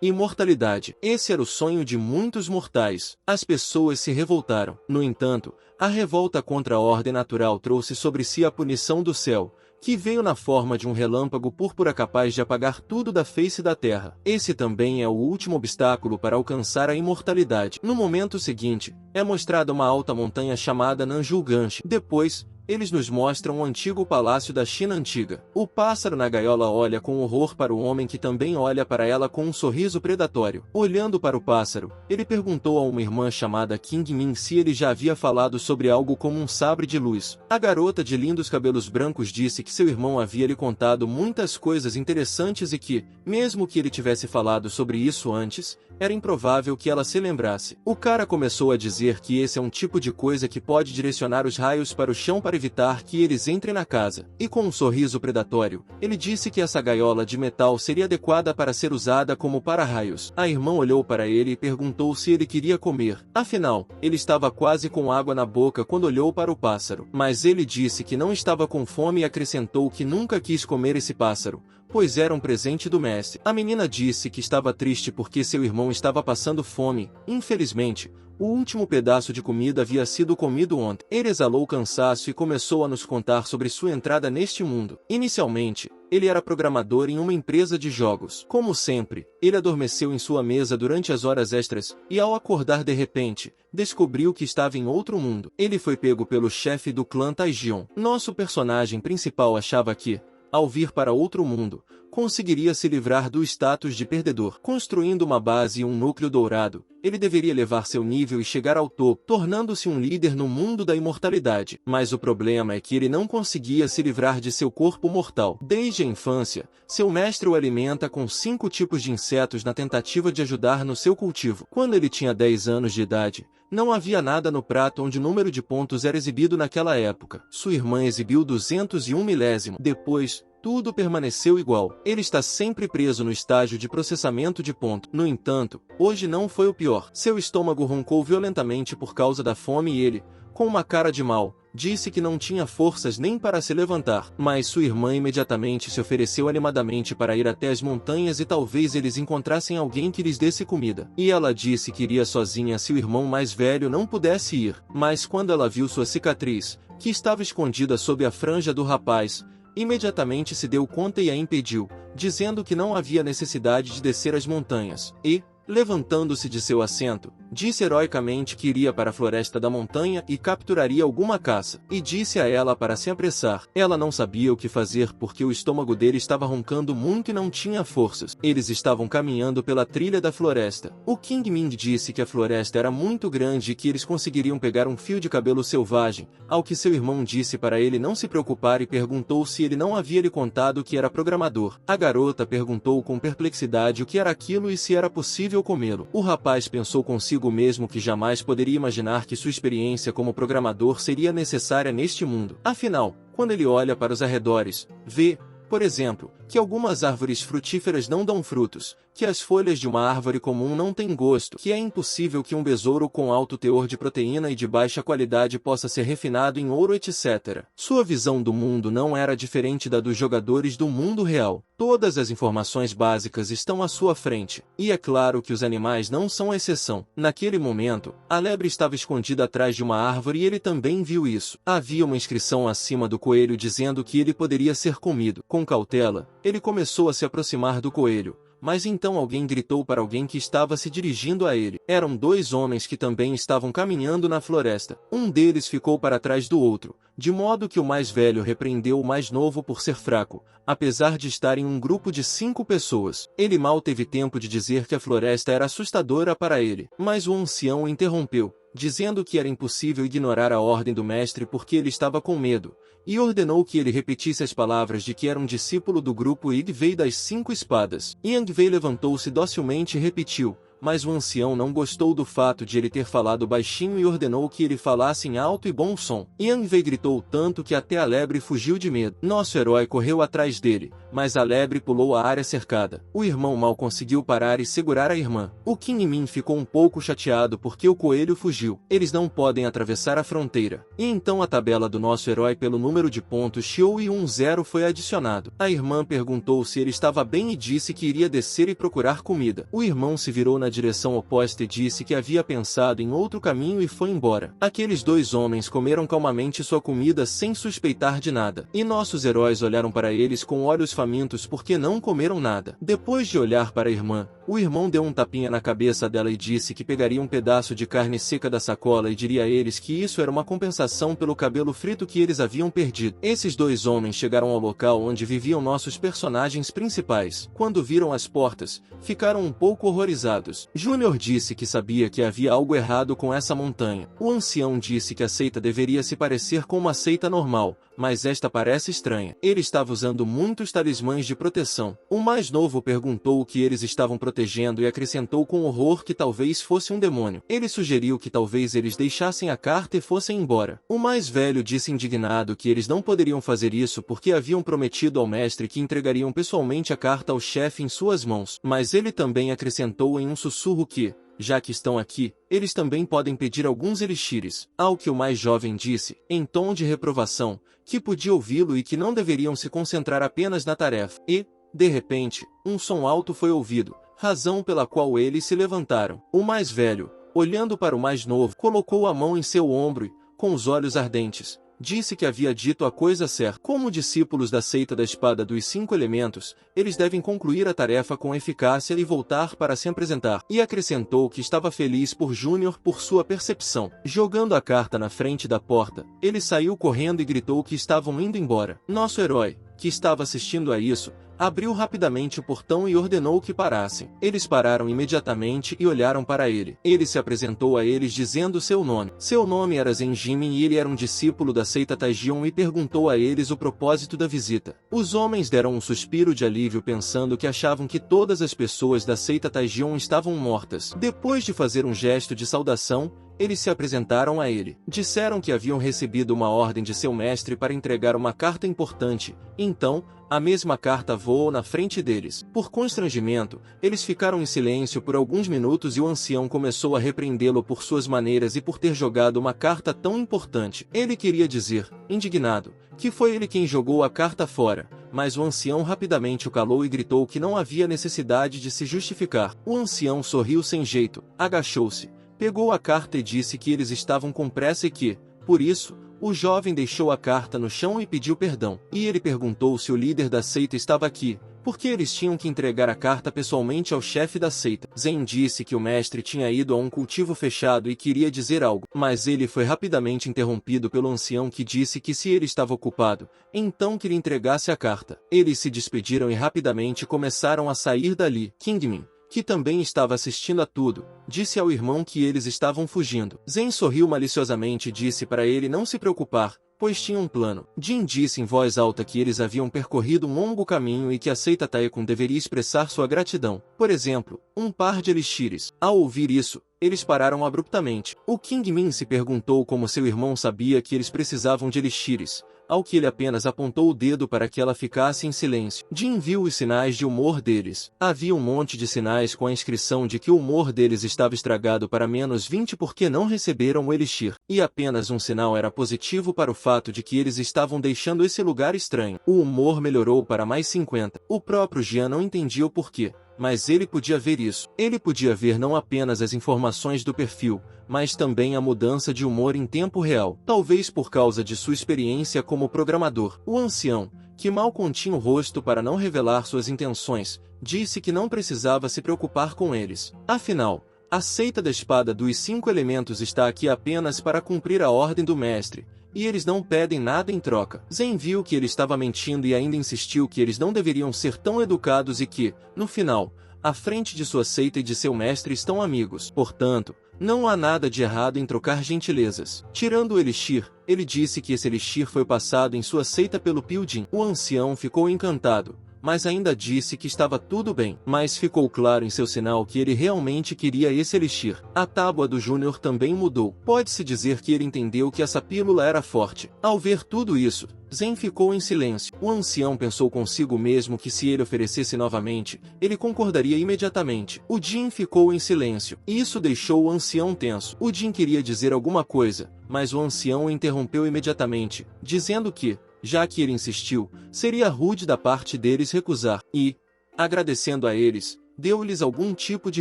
Imortalidade. Esse era o sonho de muitos mortais. As pessoas se revoltaram. No entanto, a revolta contra a ordem natural trouxe sobre si a punição do céu, que veio na forma de um relâmpago púrpura capaz de apagar tudo da face da terra. Esse também é o último obstáculo para alcançar a imortalidade. No momento seguinte, é mostrada uma alta montanha chamada Nanjulganshi. Depois, eles nos mostram o antigo palácio da China antiga. O pássaro na gaiola olha com horror para o homem que também olha para ela com um sorriso predatório. Olhando para o pássaro, ele perguntou a uma irmã chamada King Min se ele já havia falado sobre algo como um sabre de luz. A garota de lindos cabelos brancos disse que seu irmão havia lhe contado muitas coisas interessantes e que, mesmo que ele tivesse falado sobre isso antes, era improvável que ela se lembrasse. O cara começou a dizer que esse é um tipo de coisa que pode direcionar os raios para o chão para evitar que eles entrem na casa. E com um sorriso predatório, ele disse que essa gaiola de metal seria adequada para ser usada como para-raios. A irmã olhou para ele e perguntou se ele queria comer. Afinal, ele estava quase com água na boca quando olhou para o pássaro. Mas ele disse que não estava com fome e acrescentou que nunca quis comer esse pássaro, pois era um presente do mestre. A menina disse que estava triste porque seu irmão estava passando fome. Infelizmente, o último pedaço de comida havia sido comido ontem. Ele exalou cansaço e começou a nos contar sobre sua entrada neste mundo. Inicialmente, ele era programador em uma empresa de jogos. Como sempre, ele adormeceu em sua mesa durante as horas extras, e ao acordar de repente, descobriu que estava em outro mundo. Ele foi pego pelo chefe do clã Taijion. Nosso personagem principal achava que, ao vir para outro mundo, conseguiria se livrar do status de perdedor. Construindo uma base e um núcleo dourado, ele deveria elevar seu nível e chegar ao topo, tornando-se um líder no mundo da imortalidade. Mas o problema é que ele não conseguia se livrar de seu corpo mortal. Desde a infância, seu mestre o alimenta com 5 tipos de insetos na tentativa de ajudar no seu cultivo. Quando ele tinha 10 anos de idade, não havia nada no prato onde o número de pontos era exibido naquela época. Sua irmã exibiu 201 milésimo. Depois, tudo permaneceu igual. Ele está sempre preso no estágio de processamento de ponto. No entanto, hoje não foi o pior. Seu estômago roncou violentamente por causa da fome e ele, com uma cara de mal, disse que não tinha forças nem para se levantar. Mas sua irmã imediatamente se ofereceu animadamente para ir até as montanhas e talvez eles encontrassem alguém que lhes desse comida. E ela disse que iria sozinha se o irmão mais velho não pudesse ir. Mas quando ela viu sua cicatriz, que estava escondida sob a franja do rapaz, imediatamente se deu conta e a impediu, dizendo que não havia necessidade de descer as montanhas. E, levantando-se de seu assento, disse heroicamente que iria para a floresta da montanha e capturaria alguma caça. E disse a ela para se apressar. Ela não sabia o que fazer porque o estômago dele estava roncando muito e não tinha forças. Eles estavam caminhando pela trilha da floresta. O King Ming disse que a floresta era muito grande e que eles conseguiriam pegar um fio de cabelo selvagem, ao que seu irmão disse para ele não se preocupar e perguntou se ele não havia lhe contado que era programador. A garota perguntou com perplexidade o que era aquilo e se era possível comê-lo. O rapaz pensou consigo mesmo que jamais poderia imaginar que sua experiência como programador seria necessária neste mundo. Afinal, quando ele olha para os arredores, vê, por exemplo, que algumas árvores frutíferas não dão frutos, que as folhas de uma árvore comum não têm gosto, que é impossível que um besouro com alto teor de proteína e de baixa qualidade possa ser refinado em ouro, etc. Sua visão do mundo não era diferente da dos jogadores do mundo real. Todas as informações básicas estão à sua frente. E é claro que os animais não são a exceção. Naquele momento, a lebre estava escondida atrás de uma árvore e ele também viu isso. Havia uma inscrição acima do coelho dizendo que ele poderia ser comido. Com cautela, ele começou a se aproximar do coelho. Mas então alguém gritou para alguém que estava se dirigindo a ele. Eram 2 homens que também estavam caminhando na floresta. Um deles ficou para trás do outro, de modo que o mais velho repreendeu o mais novo por ser fraco, apesar de estar em um grupo de 5 pessoas. Ele mal teve tempo de dizer que a floresta era assustadora para ele, mas o ancião o interrompeu, dizendo que era impossível ignorar a ordem do mestre porque ele estava com medo, e ordenou que ele repetisse as palavras de que era um discípulo do grupo Yangwei das 5 espadas. Yangwei levantou-se docilmente e repetiu: mas o ancião não gostou do fato de ele ter falado baixinho e ordenou que ele falasse em alto e bom som. Yanvei gritou tanto que até a lebre fugiu de medo. Nosso herói correu atrás dele, mas a lebre pulou a área cercada. O irmão mal conseguiu parar e segurar a irmã. O Qin Min ficou um pouco chateado porque o coelho fugiu. Eles não podem atravessar a fronteira. E então a tabela do nosso herói pelo número de pontos Xiou e 10 foi adicionado. A irmã perguntou se ele estava bem e disse que iria descer e procurar comida. O irmão se virou na direção oposta e disse que havia pensado em outro caminho e foi embora. Aqueles dois homens comeram calmamente sua comida sem suspeitar de nada. E nossos heróis olharam para eles com olhos famintos porque não comeram nada. Depois de olhar para a irmã, o irmão deu um tapinha na cabeça dela e disse que pegaria um pedaço de carne seca da sacola e diria a eles que isso era uma compensação pelo cabelo frito que eles haviam perdido. Esses dois homens chegaram ao local onde viviam nossos personagens principais. Quando viram as portas, ficaram um pouco horrorizados. Júnior disse que sabia que havia algo errado com essa montanha. O ancião disse que a seita deveria se parecer com uma seita normal, mas esta parece estranha. Ele estava usando muitos talismãs de proteção. O mais novo perguntou o que eles estavam protegendo e acrescentou com horror que talvez fosse um demônio. Ele sugeriu que talvez eles deixassem a carta e fossem embora. O mais velho disse indignado que eles não poderiam fazer isso porque haviam prometido ao mestre que entregariam pessoalmente a carta ao chefe em suas mãos. Mas ele também acrescentou em um sussurro que, já que estão aqui, eles também podem pedir alguns elixires. Ao que o mais jovem disse, em tom de reprovação, que podia ouvi-lo e que não deveriam se concentrar apenas na tarefa. E, de repente, um som alto foi ouvido, razão pela qual eles se levantaram. O mais velho, olhando para o mais novo, colocou a mão em seu ombro e, com os olhos ardentes, disse que havia dito a coisa certa. Como discípulos da seita da espada dos 5 elementos, eles devem concluir a tarefa com eficácia e voltar para se apresentar. E acrescentou que estava feliz por Júnior por sua percepção. Jogando a carta na frente da porta, ele saiu correndo e gritou que estavam indo embora. Nosso herói, que estava assistindo a isso, abriu rapidamente o portão e ordenou que parassem. Eles pararam imediatamente e olharam para ele. Ele se apresentou a eles dizendo seu nome. Seu nome era Zhen Jimin e ele era um discípulo da seita Taijion e perguntou a eles o propósito da visita. Os homens deram um suspiro de alívio pensando que achavam que todas as pessoas da seita Taijion estavam mortas. Depois de fazer um gesto de saudação, eles se apresentaram a ele. Disseram que haviam recebido uma ordem de seu mestre para entregar uma carta importante. Então, a mesma carta voou na frente deles. Por constrangimento, eles ficaram em silêncio por alguns minutos e o ancião começou a repreendê-lo por suas maneiras e por ter jogado uma carta tão importante. Ele queria dizer, indignado, que foi ele quem jogou a carta fora, mas o ancião rapidamente o calou e gritou que não havia necessidade de se justificar. O ancião sorriu sem jeito, agachou-se, pegou a carta e disse que eles estavam com pressa e que, por isso, o jovem deixou a carta no chão e pediu perdão. E ele perguntou se o líder da seita estava aqui, porque eles tinham que entregar a carta pessoalmente ao chefe da seita. Zen disse que o mestre tinha ido a um cultivo fechado e queria dizer algo, mas ele foi rapidamente interrompido pelo ancião que disse que se ele estava ocupado, então que lhe entregasse a carta. Eles se despediram e rapidamente começaram a sair dali. Kingmin, que também estava assistindo a tudo, disse ao irmão que eles estavam fugindo. Zen sorriu maliciosamente e disse para ele não se preocupar, pois tinha um plano. Jin disse em voz alta que eles haviam percorrido um longo caminho e que a seita Taekun deveria expressar sua gratidão. Por exemplo, um par de elixires. Ao ouvir isso, eles pararam abruptamente. O Kingmin se perguntou como seu irmão sabia que eles precisavam de elixires, ao que ele apenas apontou o dedo para que ela ficasse em silêncio. Jin viu os sinais de humor deles. Havia um monte de sinais com a inscrição de que o humor deles estava estragado para -20 porque não receberam o elixir. E apenas um sinal era positivo para o fato de que eles estavam deixando esse lugar estranho. O humor melhorou para +50. O próprio Jian não entendia o porquê, mas ele podia ver isso. Ele podia ver não apenas as informações do perfil, mas também a mudança de humor em tempo real. Talvez por causa de sua experiência como programador. O ancião, que mal continha o rosto para não revelar suas intenções, disse que não precisava se preocupar com eles. Afinal, a seita da espada dos 5 elementos está aqui apenas para cumprir a ordem do mestre, e eles não pedem nada em troca. Zen viu que ele estava mentindo e ainda insistiu que eles não deveriam ser tão educados e que, no final, à frente de sua seita e de seu mestre estão amigos. Portanto, não há nada de errado em trocar gentilezas. Tirando o elixir, ele disse que esse elixir foi passado em sua seita pelo Pyujin. O ancião ficou encantado, mas ainda disse que estava tudo bem. Mas ficou claro em seu sinal que ele realmente queria esse elixir. A tábua do Júnior também mudou. Pode-se dizer que ele entendeu que essa pílula era forte. Ao ver tudo isso, Zen ficou em silêncio. O ancião pensou consigo mesmo que se ele oferecesse novamente, ele concordaria imediatamente. O Jin ficou em silêncio. Isso deixou o ancião tenso. O Jin queria dizer alguma coisa, mas o ancião o interrompeu imediatamente, dizendo que, já que ele insistiu, seria rude da parte deles recusar, e, agradecendo a eles, deu-lhes algum tipo de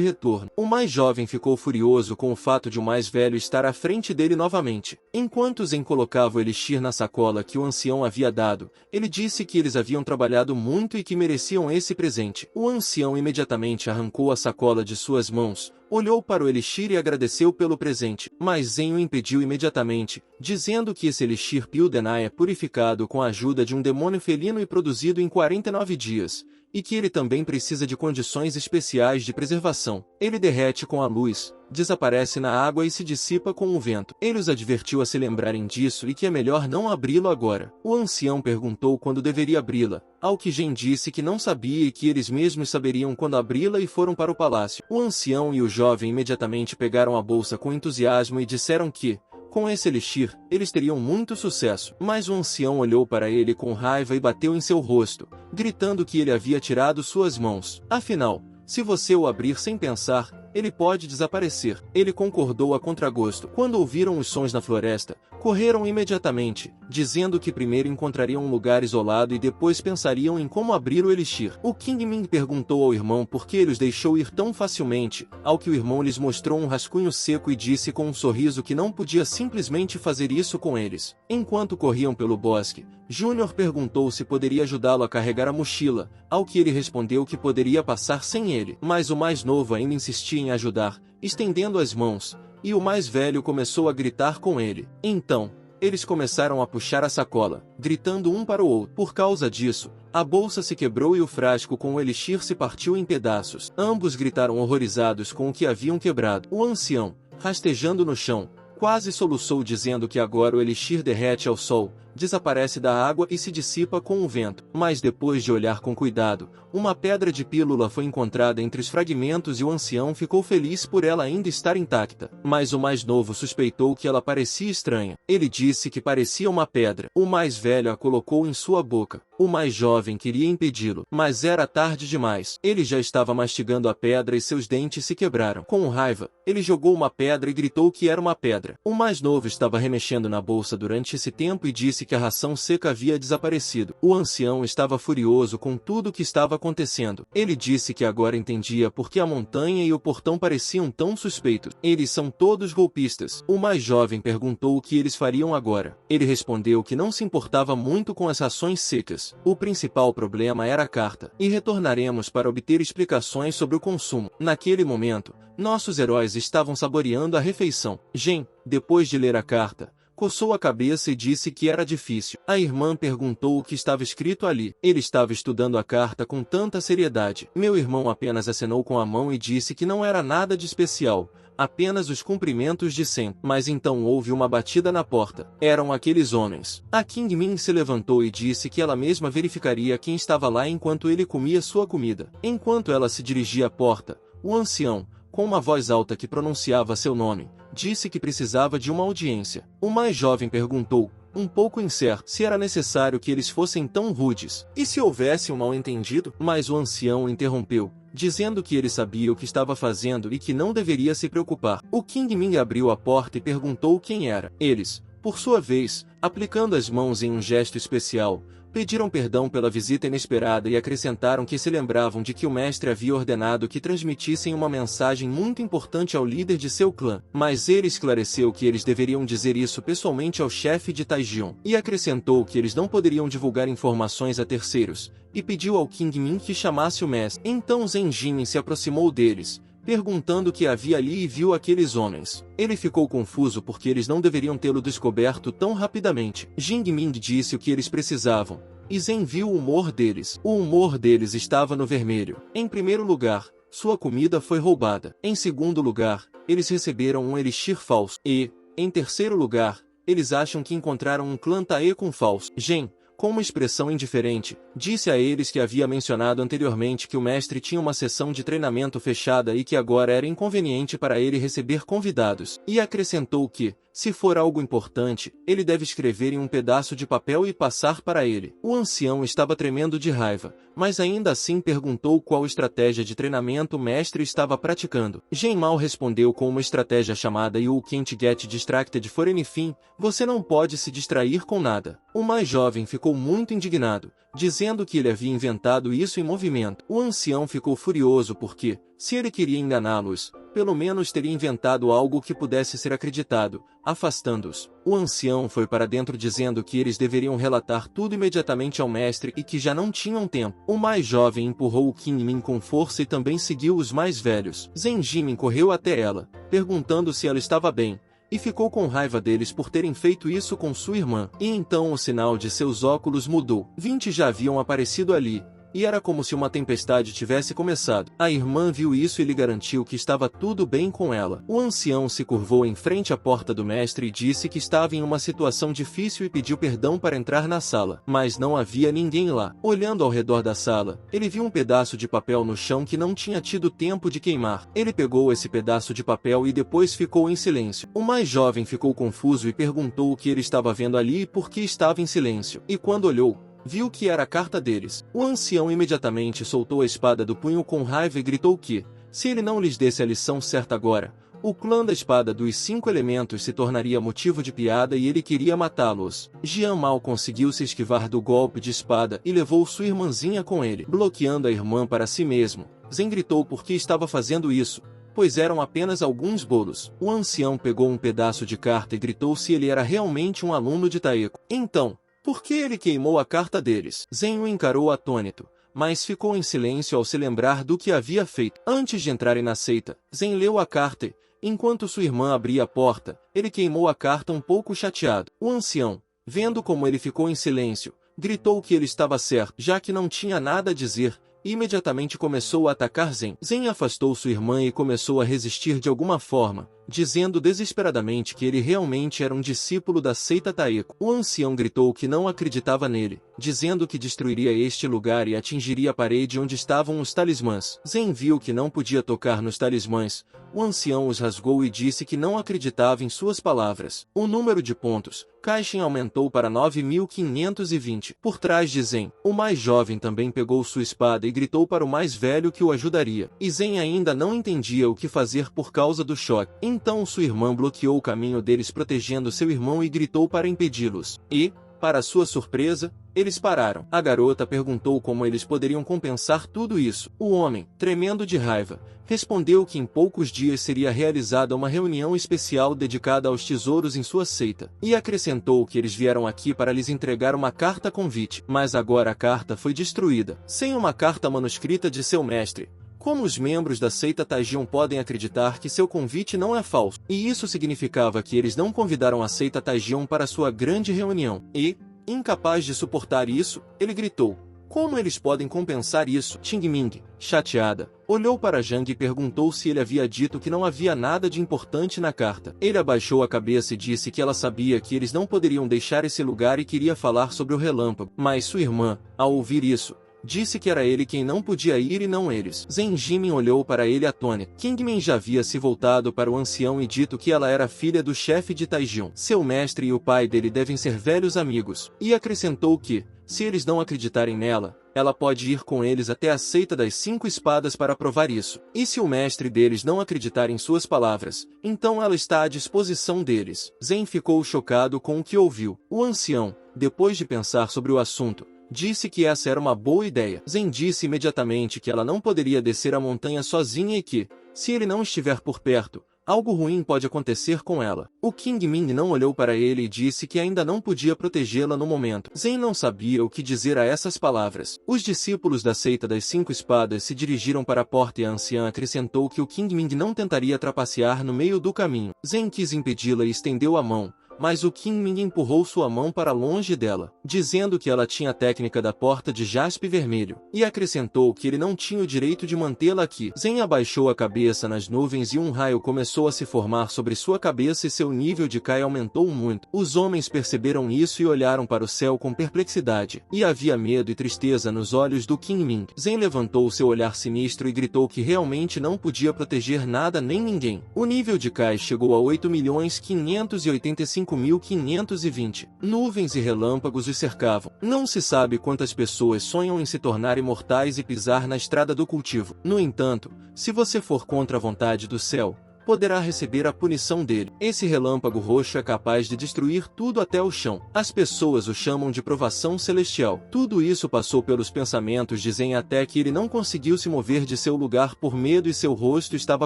retorno. O mais jovem ficou furioso com o fato de o mais velho estar à frente dele novamente. Enquanto Zen colocava o elixir na sacola que o ancião havia dado, ele disse que eles haviam trabalhado muito e que mereciam esse presente. O ancião imediatamente arrancou a sacola de suas mãos, olhou para o elixir e agradeceu pelo presente, mas Zen o impediu imediatamente, dizendo que esse elixir Pildenai é purificado com a ajuda de um demônio felino e produzido em 49 dias. E que ele também precisa de condições especiais de preservação. Ele derrete com a luz, desaparece na água e se dissipa com o vento. Ele os advertiu a se lembrarem disso e que é melhor não abri-lo agora. O ancião perguntou quando deveria abri-la, ao que Gen disse que não sabia e que eles mesmos saberiam quando abri-la e foram para o palácio. O ancião e o jovem imediatamente pegaram a bolsa com entusiasmo e disseram que, com esse elixir, eles teriam muito sucesso. Mas o ancião olhou para ele com raiva e bateu em seu rosto, gritando que ele havia tirado suas mãos. Afinal, se você o abrir sem pensar, ele pode desaparecer. Ele concordou a contragosto. Quando ouviram os sons na floresta, correram imediatamente, dizendo que primeiro encontrariam um lugar isolado e depois pensariam em como abrir o elixir. O King Ming perguntou ao irmão por que ele os deixou ir tão facilmente, ao que o irmão lhes mostrou um rascunho seco e disse com um sorriso que não podia simplesmente fazer isso com eles. Enquanto corriam pelo bosque, Júnior perguntou se poderia ajudá-lo a carregar a mochila, ao que ele respondeu que poderia passar sem ele. Mas o mais novo ainda insistia em ajudar, estendendo as mãos, e o mais velho começou a gritar com ele. Então, eles começaram a puxar a sacola, gritando um para o outro. Por causa disso, a bolsa se quebrou e o frasco com o elixir se partiu em pedaços. Ambos gritaram horrorizados com o que haviam quebrado. O ancião, rastejando no chão, quase soluçou dizendo que agora o elixir derrete ao sol, desaparece da água e se dissipa com o vento. Mas depois de olhar com cuidado, uma pedra de pílula foi encontrada entre os fragmentos e o ancião ficou feliz por ela ainda estar intacta. Mas o mais novo suspeitou que ela parecia estranha. Ele disse que parecia uma pedra. O mais velho a colocou em sua boca. O mais jovem queria impedi-lo, mas era tarde demais. Ele já estava mastigando a pedra e seus dentes se quebraram. Com raiva, ele jogou uma pedra e gritou que era uma pedra. O mais novo estava remexendo na bolsa durante esse tempo e disse que a ração seca havia desaparecido. O ancião estava furioso com tudo o que estava acontecendo. Ele disse que agora entendia por que a montanha e o portão pareciam tão suspeitos. Eles são todos golpistas. O mais jovem perguntou o que eles fariam agora. Ele respondeu que não se importava muito com as rações secas. O principal problema era a carta. E retornaremos para obter explicações sobre o consumo. Naquele momento, nossos heróis estavam saboreando a refeição. Gen, depois de ler a carta, coçou a cabeça e disse que era difícil. A irmã perguntou o que estava escrito ali. Ele estava estudando a carta com tanta seriedade. Meu irmão apenas acenou com a mão e disse que não era nada de especial, apenas os cumprimentos de sempre. Mas então houve uma batida na porta. Eram aqueles homens. A King Min se levantou e disse que ela mesma verificaria quem estava lá enquanto ele comia sua comida. Enquanto ela se dirigia à porta, o ancião, com uma voz alta que pronunciava seu nome, disse que precisava de uma audiência. O mais jovem perguntou, um pouco incerto, se era necessário que eles fossem tão rudes, e se houvesse um mal-entendido, mas o ancião o interrompeu, dizendo que ele sabia o que estava fazendo e que não deveria se preocupar. O King Ming abriu a porta e perguntou quem era. Eles, por sua vez, aplicando as mãos em um gesto especial, pediram perdão pela visita inesperada e acrescentaram que se lembravam de que o mestre havia ordenado que transmitissem uma mensagem muito importante ao líder de seu clã, mas ele esclareceu que eles deveriam dizer isso pessoalmente ao chefe de Taijion, e acrescentou que eles não poderiam divulgar informações a terceiros, e pediu ao King Min que chamasse o mestre. Então Zen Jin se aproximou deles, perguntando o que havia ali e viu aqueles homens. Ele ficou confuso porque eles não deveriam tê-lo descoberto tão rapidamente. Jing Ming disse o que eles precisavam, e Zen viu o humor deles. O humor deles estava no vermelho. Em primeiro lugar, sua comida foi roubada. Em segundo lugar, eles receberam um elixir falso. E, em terceiro lugar, eles acham que encontraram um clã Tae com falso. Gen, com uma expressão indiferente, Disse a eles que havia mencionado anteriormente que o mestre tinha uma sessão de treinamento fechada e que agora era inconveniente para ele receber convidados, e acrescentou que, se for algo importante, ele deve escrever em um pedaço de papel e passar para ele. O ancião estava tremendo de raiva, mas ainda assim perguntou qual estratégia de treinamento o mestre estava praticando. Genmal respondeu com uma estratégia chamada You Can't Get Distracted for Anything, você não pode se distrair com nada. O mais jovem ficou muito indignado, dizendo que ele havia inventado isso em movimento. O ancião ficou furioso porque, se ele queria enganá-los, pelo menos teria inventado algo que pudesse ser acreditado, afastando-os. O ancião foi para dentro dizendo que eles deveriam relatar tudo imediatamente ao mestre e que já não tinham tempo. O mais jovem empurrou o Qin-Min com força e também seguiu os mais velhos. Zeng Jimin correu até ela, perguntando se ela estava bem, e ficou com raiva deles por terem feito isso com sua irmã. E então o sinal de seus óculos mudou. 20 já haviam aparecido ali, e era como se uma tempestade tivesse começado. A irmã viu isso e lhe garantiu que estava tudo bem com ela. O ancião se curvou em frente à porta do mestre e disse que estava em uma situação difícil e pediu perdão para entrar na sala. Mas não havia ninguém lá. Olhando ao redor da sala, ele viu um pedaço de papel no chão que não tinha tido tempo de queimar. Ele pegou esse pedaço de papel e depois ficou em silêncio. O mais jovem ficou confuso e perguntou o que ele estava vendo ali e por que estava em silêncio. E quando olhou, viu que era a carta deles. O ancião imediatamente soltou a espada do punho com raiva e gritou que, se ele não lhes desse a lição certa agora, o clã da espada dos 5 elementos se tornaria motivo de piada e ele queria matá-los. Jian mal conseguiu se esquivar do golpe de espada e levou sua irmãzinha com ele, bloqueando a irmã para si mesmo. Zeng gritou por que estava fazendo isso, pois eram apenas alguns bolos. O ancião pegou um pedaço de carta e gritou se ele era realmente um aluno de Taeko. Então, por que ele queimou a carta deles? Zeng o encarou atônito, mas ficou em silêncio ao se lembrar do que havia feito. Antes de entrarem na seita, Zeng leu a carta e, enquanto sua irmã abria a porta, ele queimou a carta um pouco chateado. O ancião, vendo como ele ficou em silêncio, gritou que ele estava certo, já que não tinha nada a dizer, e imediatamente começou a atacar Zeng. Zeng afastou sua irmã e começou a resistir de alguma forma, dizendo desesperadamente que ele realmente era um discípulo da seita Taeko. O ancião gritou que não acreditava nele, dizendo que destruiria este lugar e atingiria a parede onde estavam os talismãs. Zeng viu que não podia tocar nos talismãs. O ancião os rasgou e disse que não acreditava em suas palavras. O número de pontos, Caixin aumentou para 9.520. Por trás de Zeng, o mais jovem também pegou sua espada e gritou para o mais velho que o ajudaria. E Zeng ainda não entendia o que fazer por causa do choque. Então sua irmã bloqueou o caminho deles protegendo seu irmão e gritou para impedi-los. E, para sua surpresa, eles pararam. A garota perguntou como eles poderiam compensar tudo isso. O homem, tremendo de raiva, respondeu que em poucos dias seria realizada uma reunião especial dedicada aos tesouros em sua seita. E acrescentou que eles vieram aqui para lhes entregar uma carta convite. Mas agora a carta foi destruída. Sem uma carta manuscrita de seu mestre, como os membros da seita Taijion podem acreditar que seu convite não é falso? E isso significava que eles não convidaram a seita Taijion para sua grande reunião. E, incapaz de suportar isso, ele gritou: como eles podem compensar isso? Qingming, chateada, olhou para Zhang e perguntou se ele havia dito que não havia nada de importante na carta. Ele abaixou a cabeça e disse que ela sabia que eles não poderiam deixar esse lugar e queria falar sobre o relâmpago. Mas sua irmã, ao ouvir isso, disse que era ele quem não podia ir e não eles. Zeng Jimin olhou para ele atônito. Qingmin já havia se voltado para o ancião e dito que ela era filha do chefe de Taijion. Seu mestre e o pai dele devem ser velhos amigos. E acrescentou que, se eles não acreditarem nela, ela pode ir com eles até a seita das 5 espadas para provar isso. E se o mestre deles não acreditar em suas palavras, então ela está à disposição deles. Zeng ficou chocado com o que ouviu. O ancião, depois de pensar sobre o assunto, disse que essa era uma boa ideia. Zeng disse imediatamente que ela não poderia descer a montanha sozinha e que, se ele não estiver por perto, algo ruim pode acontecer com ela. O Qingming não olhou para ele e disse que ainda não podia protegê-la no momento. Zeng não sabia o que dizer a essas palavras. Os discípulos da seita das 5 espadas se dirigiram para a porta e a anciã acrescentou que o Qingming não tentaria trapacear no meio do caminho. Zeng quis impedi-la e estendeu a mão, mas o Qin Ming empurrou sua mão para longe dela, dizendo que ela tinha a técnica da porta de jaspe vermelho, e acrescentou que ele não tinha o direito de mantê-la aqui. Zen abaixou a cabeça nas nuvens e um raio começou a se formar sobre sua cabeça e seu nível de Kai aumentou muito. Os homens perceberam isso e olharam para o céu com perplexidade, e havia medo e tristeza nos olhos do Qin Ming. Zen levantou seu olhar sinistro e gritou que realmente não podia proteger nada nem ninguém. O nível de Kai chegou a 8.585.520. Nuvens e relâmpagos os cercavam. Não se sabe quantas pessoas sonham em se tornar imortais e pisar na estrada do cultivo. No entanto, se você for contra a vontade do céu, poderá receber a punição dele. Esse relâmpago roxo é capaz de destruir tudo até o chão. As pessoas o chamam de provação celestial. Tudo isso passou pelos pensamentos de Zen até que ele não conseguiu se mover de seu lugar por medo e seu rosto estava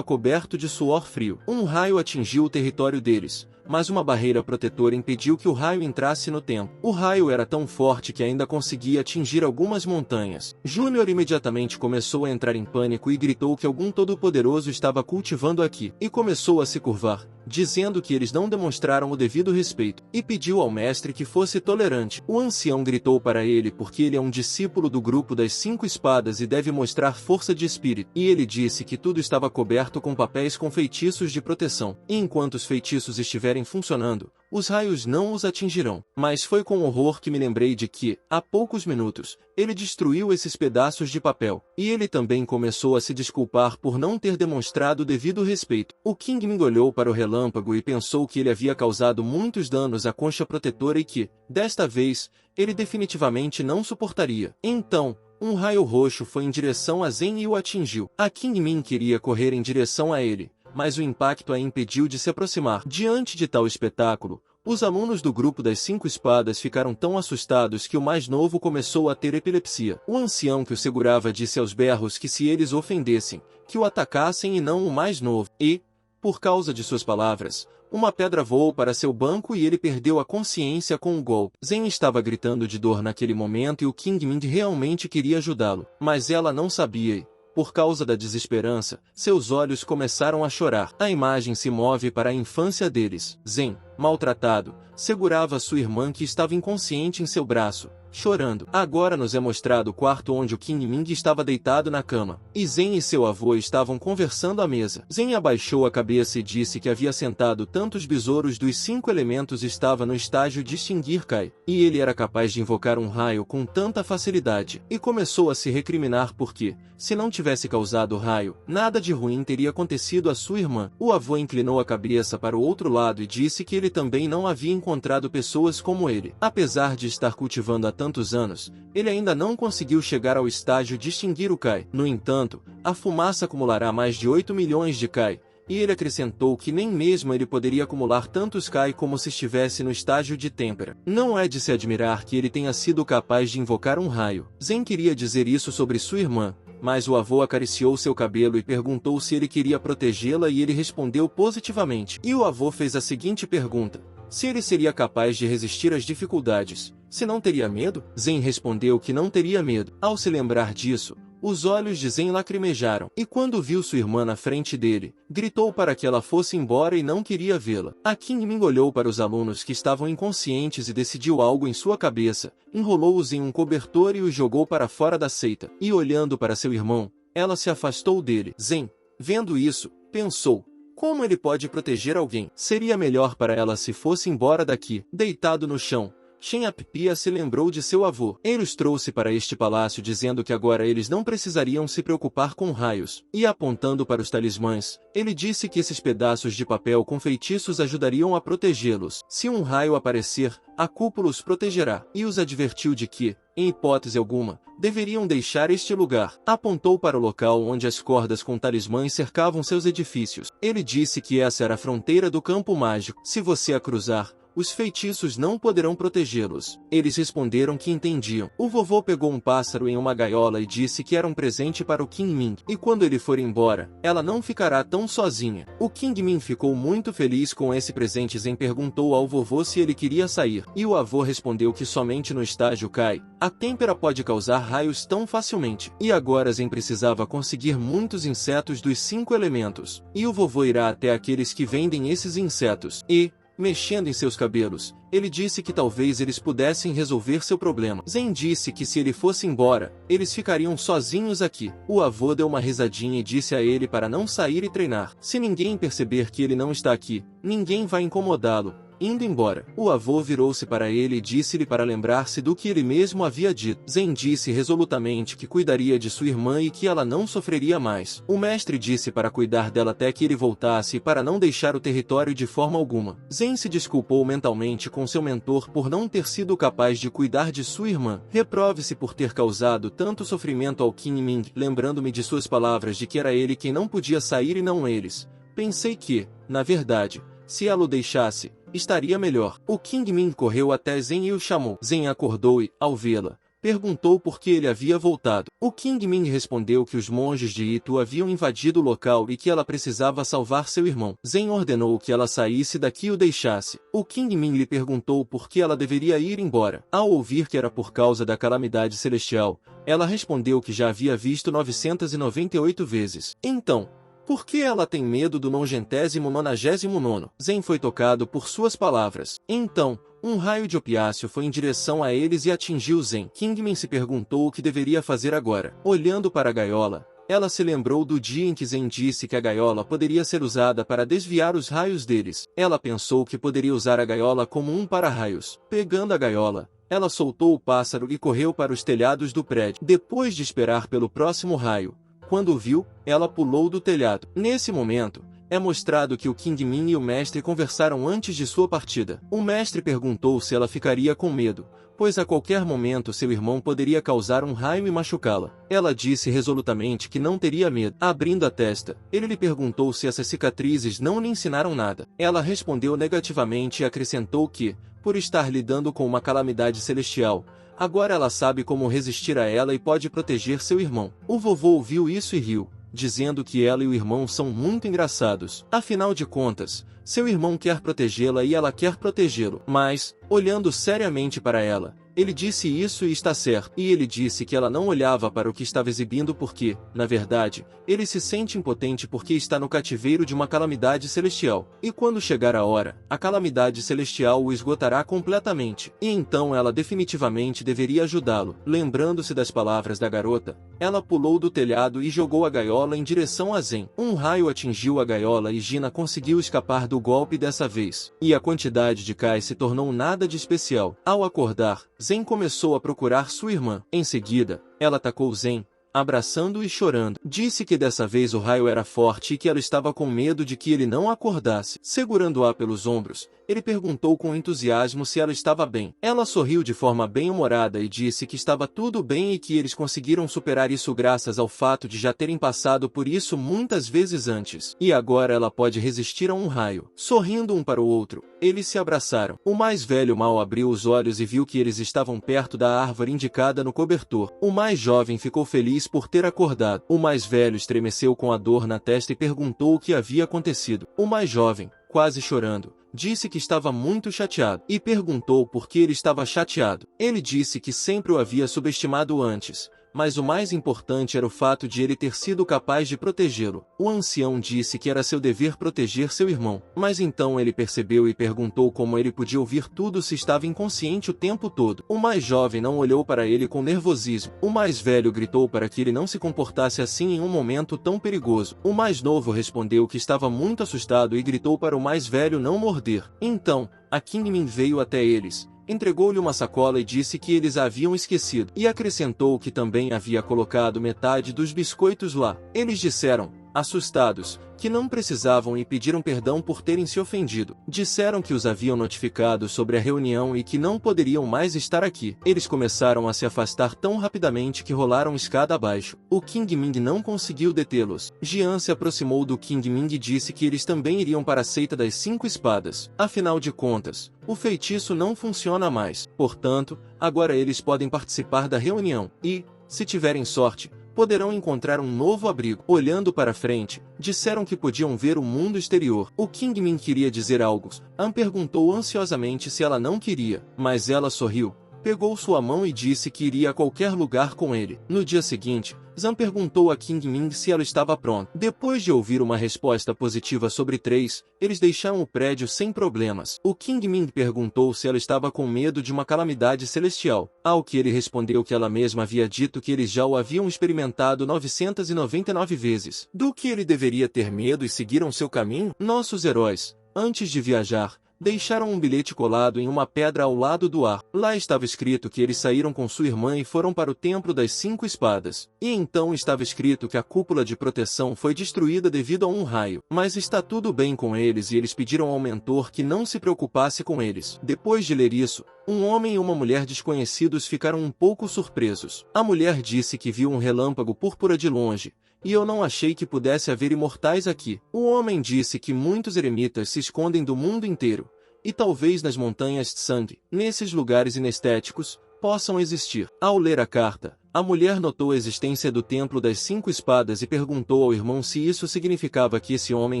coberto de suor frio. Um raio atingiu o território deles, mas uma barreira protetora impediu que o raio entrasse no templo. O raio era tão forte que ainda conseguia atingir algumas montanhas. Júnior imediatamente começou a entrar em pânico e gritou que algum todo-poderoso estava cultivando aqui, e começou a se curvar, dizendo que eles não demonstraram o devido respeito, e pediu ao mestre que fosse tolerante. O ancião gritou para ele porque ele é um discípulo do grupo das 5 espadas e deve mostrar força de espírito, e ele disse que tudo estava coberto com papéis com feitiços de proteção, e enquanto os feitiços estiverem funcionando, os raios não os atingirão. Mas foi com horror que me lembrei de que, há poucos minutos, ele destruiu esses pedaços de papel, e ele também começou a se desculpar por não ter demonstrado o devido respeito. O Qin Ming olhou para o relâmpago e pensou que ele havia causado muitos danos à concha protetora e que, desta vez, ele definitivamente não suportaria. Então, um raio roxo foi em direção a Zen e o atingiu. A Qin Ming queria correr em direção a ele, mas o impacto a impediu de se aproximar. Diante de tal espetáculo, os alunos do grupo das 5 espadas ficaram tão assustados que o mais novo começou a ter epilepsia. O ancião que o segurava disse aos berros que se eles o ofendessem, que o atacassem e não o mais novo. E, por causa de suas palavras, uma pedra voou para seu banco e ele perdeu a consciência com o golpe. Zen estava gritando de dor naquele momento e o Qin Ming realmente queria ajudá-lo, mas ela não sabia e, por causa da desesperança, seus olhos começaram a chorar. A imagem se move para a infância deles. Zen, maltratado, segurava sua irmã que estava inconsciente em seu braço, chorando. Agora nos é mostrado o quarto onde o Qin Ming estava deitado na cama, e Zen e seu avô estavam conversando à mesa. Zen abaixou a cabeça e disse que havia sentado tantos besouros dos 5 elementos e estava no estágio de extinguir Kai, e ele era capaz de invocar um raio com tanta facilidade, e começou a se recriminar porque, se não tivesse causado o raio, nada de ruim teria acontecido à sua irmã. O avô inclinou a cabeça para o outro lado e disse que ele também não havia encontrado pessoas como ele. Apesar de estar cultivando há tantos anos, ele ainda não conseguiu chegar ao estágio de extinguir o Kai. No entanto, a fumaça acumulará mais de 8 milhões de Kai, e ele acrescentou que nem mesmo ele poderia acumular tantos Kai como se estivesse no estágio de têmpera. Não é de se admirar que ele tenha sido capaz de invocar um raio. Zen queria dizer isso sobre sua irmã, mas o avô acariciou seu cabelo e perguntou se ele queria protegê-la e ele respondeu positivamente. E o avô fez a seguinte pergunta: se ele seria capaz de resistir às dificuldades, se não teria medo? Zen respondeu que não teria medo. Ao se lembrar disso, os olhos de Zen lacrimejaram, e quando viu sua irmã na frente dele, gritou para que ela fosse embora e não queria vê-la. A Qin Ming olhou para os alunos que estavam inconscientes e decidiu algo em sua cabeça, enrolou-os em um cobertor e os jogou para fora da seita. E olhando para seu irmão, ela se afastou dele. Zen, vendo isso, pensou: como ele pode proteger alguém? Seria melhor para ela se fosse embora daqui. Deitado no chão, Shen Apipia se lembrou de seu avô. Ele os trouxe para este palácio dizendo que agora eles não precisariam se preocupar com raios. E apontando para os talismãs, ele disse que esses pedaços de papel com feitiços ajudariam a protegê-los. Se um raio aparecer, a cúpula os protegerá. E os advertiu de que, em hipótese alguma, deveriam deixar este lugar. Apontou para o local onde as cordas com talismãs cercavam seus edifícios. Ele disse que essa era a fronteira do campo mágico. Se você a cruzar, os feitiços não poderão protegê-los. Eles responderam que entendiam. O vovô pegou um pássaro em uma gaiola e disse que era um presente para o Qin Ming. E quando ele for embora, ela não ficará tão sozinha. O Qin Ming ficou muito feliz com esse presente. Zen perguntou ao vovô se ele queria sair. E o avô respondeu que somente no estágio Kai, a têmpera pode causar raios tão facilmente. E agora Zen precisava conseguir muitos insetos dos 5 elementos. E o vovô irá até aqueles que vendem esses insetos. E, Mexendo em seus cabelos, ele disse que talvez eles pudessem resolver seu problema. Zen disse que se ele fosse embora, eles ficariam sozinhos aqui. O avô deu uma risadinha e disse a ele para não sair e treinar. Se ninguém perceber que ele não está aqui, ninguém vai incomodá-lo. Indo embora, o avô virou-se para ele e disse-lhe para lembrar-se do que ele mesmo havia dito. Zen disse resolutamente que cuidaria de sua irmã e que ela não sofreria mais. O mestre disse para cuidar dela até que ele voltasse e para não deixar o território de forma alguma. Zen se desculpou mentalmente com seu mentor por não ter sido capaz de cuidar de sua irmã. Reprove-se por ter causado tanto sofrimento ao Qin Ming, lembrando-me de suas palavras de que era ele quem não podia sair e não eles. Pensei que, na verdade, se ela o deixasse, estaria melhor. O Qin Ming correu até Zen e o chamou. Zen acordou e, ao vê-la, perguntou por que ele havia voltado. O Qin Ming respondeu que os monges de Itu haviam invadido o local e que ela precisava salvar seu irmão. Zen ordenou que ela saísse daqui e o deixasse. O Qin Ming lhe perguntou por que ela deveria ir embora. Ao ouvir que era por causa da calamidade celestial, ela respondeu que já havia visto 998 vezes. Então, por que ela tem medo do 999º? Zen foi tocado por suas palavras. Então, um raio de opiáceo foi em direção a eles e atingiu Zen. Kingman se perguntou o que deveria fazer agora. Olhando para a gaiola, ela se lembrou do dia em que Zen disse que a gaiola poderia ser usada para desviar os raios deles. Ela pensou que poderia usar a gaiola como um para-raios. Pegando a gaiola, ela soltou o pássaro e correu para os telhados do prédio. Depois de esperar pelo próximo raio, quando o viu, ela pulou do telhado. Nesse momento, é mostrado que o Qin Ming e o mestre conversaram antes de sua partida. O mestre perguntou se ela ficaria com medo, pois a qualquer momento seu irmão poderia causar um raio e machucá-la. Ela disse resolutamente que não teria medo. Abrindo a testa, ele lhe perguntou se essas cicatrizes não lhe ensinaram nada. Ela respondeu negativamente e acrescentou que, por estar lidando com uma calamidade celestial, agora ela sabe como resistir a ela e pode proteger seu irmão. O vovô ouviu isso e riu, dizendo que ela e o irmão são muito engraçados. Afinal de contas, seu irmão quer protegê-la e ela quer protegê-lo. Mas, olhando seriamente para ela, ele disse isso e está certo. E ele disse que ela não olhava para o que estava exibindo porque, na verdade, ele se sente impotente porque está no cativeiro de uma calamidade celestial. E quando chegar a hora, a calamidade celestial o esgotará completamente. E então ela definitivamente deveria ajudá-lo. Lembrando-se das palavras da garota, ela pulou do telhado e jogou a gaiola em direção a Zen. Um raio atingiu a gaiola e Gina conseguiu escapar do golpe dessa vez. E a quantidade de Kai se tornou nada de especial. Ao acordar, Zen começou a procurar sua irmã. Em seguida, ela atacou Zen, abraçando-o e chorando. Disse que dessa vez o raio era forte e que ela estava com medo de que ele não acordasse. Segurando-a pelos ombros, ele perguntou com entusiasmo se ela estava bem. Ela sorriu de forma bem-humorada e disse que estava tudo bem e que eles conseguiram superar isso graças ao fato de já terem passado por isso muitas vezes antes. E agora ela pode resistir a um raio. Sorrindo um para o outro, eles se abraçaram. O mais velho mal abriu os olhos e viu que eles estavam perto da árvore indicada no cobertor. O mais jovem ficou feliz por ter acordado. O mais velho estremeceu com a dor na testa e perguntou o que havia acontecido. O mais jovem, quase chorando, disse que estava muito chateado e perguntou por que ele estava chateado. Ele disse que sempre o havia subestimado antes, mas o mais importante era o fato de ele ter sido capaz de protegê-lo. O ancião disse que era seu dever proteger seu irmão, mas então ele percebeu e perguntou como ele podia ouvir tudo se estava inconsciente o tempo todo. O mais jovem não olhou para ele com nervosismo. O mais velho gritou para que ele não se comportasse assim em um momento tão perigoso. O mais novo respondeu que estava muito assustado e gritou para o mais velho não morder. Então, a Kingmin veio até eles, entregou-lhe uma sacola e disse que eles a haviam esquecido, e acrescentou que também havia colocado metade dos biscoitos lá. Eles disseram, assustados, que não precisavam e pediram perdão por terem se ofendido. Disseram que os haviam notificado sobre a reunião e que não poderiam mais estar aqui. Eles começaram a se afastar tão rapidamente que rolaram escada abaixo. O Qin Ming não conseguiu detê-los. Jian se aproximou do Qin Ming e disse que eles também iriam para a seita das 5 espadas. Afinal de contas, o feitiço não funciona mais. Portanto, agora eles podem participar da reunião e, se tiverem sorte, poderão encontrar um novo abrigo. Olhando para frente, disseram que podiam ver o mundo exterior. O Qin Ming queria dizer algo. An perguntou ansiosamente se ela não queria, mas ela sorriu, pegou sua mão e disse que iria a qualquer lugar com ele. No dia seguinte, Zhang perguntou a Qing Ming se ela estava pronta. Depois de ouvir uma resposta positiva sobre 3, eles deixaram o prédio sem problemas. O Qing Ming perguntou se ela estava com medo de uma calamidade celestial, ao que ele respondeu que ela mesma havia dito que eles já o haviam experimentado 999 vezes. Do que ele deveria ter medo e seguiram seu caminho? Nossos heróis, antes de viajar, deixaram um bilhete colado em uma pedra ao lado do ar. Lá estava escrito que eles saíram com sua irmã e foram para o Templo das 5 Espadas. E então estava escrito que a cúpula de proteção foi destruída devido a um raio. Mas está tudo bem com eles e eles pediram ao mentor que não se preocupasse com eles. Depois de ler isso, um homem e uma mulher desconhecidos ficaram um pouco surpresos. A mulher disse que viu um relâmpago púrpura de longe, e eu não achei que pudesse haver imortais aqui. O homem disse que muitos eremitas se escondem do mundo inteiro, e talvez nas montanhas Tsang, nesses lugares inestéticos, possam existir. Ao ler a carta, a mulher notou a existência do Templo das 5 Espadas e perguntou ao irmão se isso significava que esse homem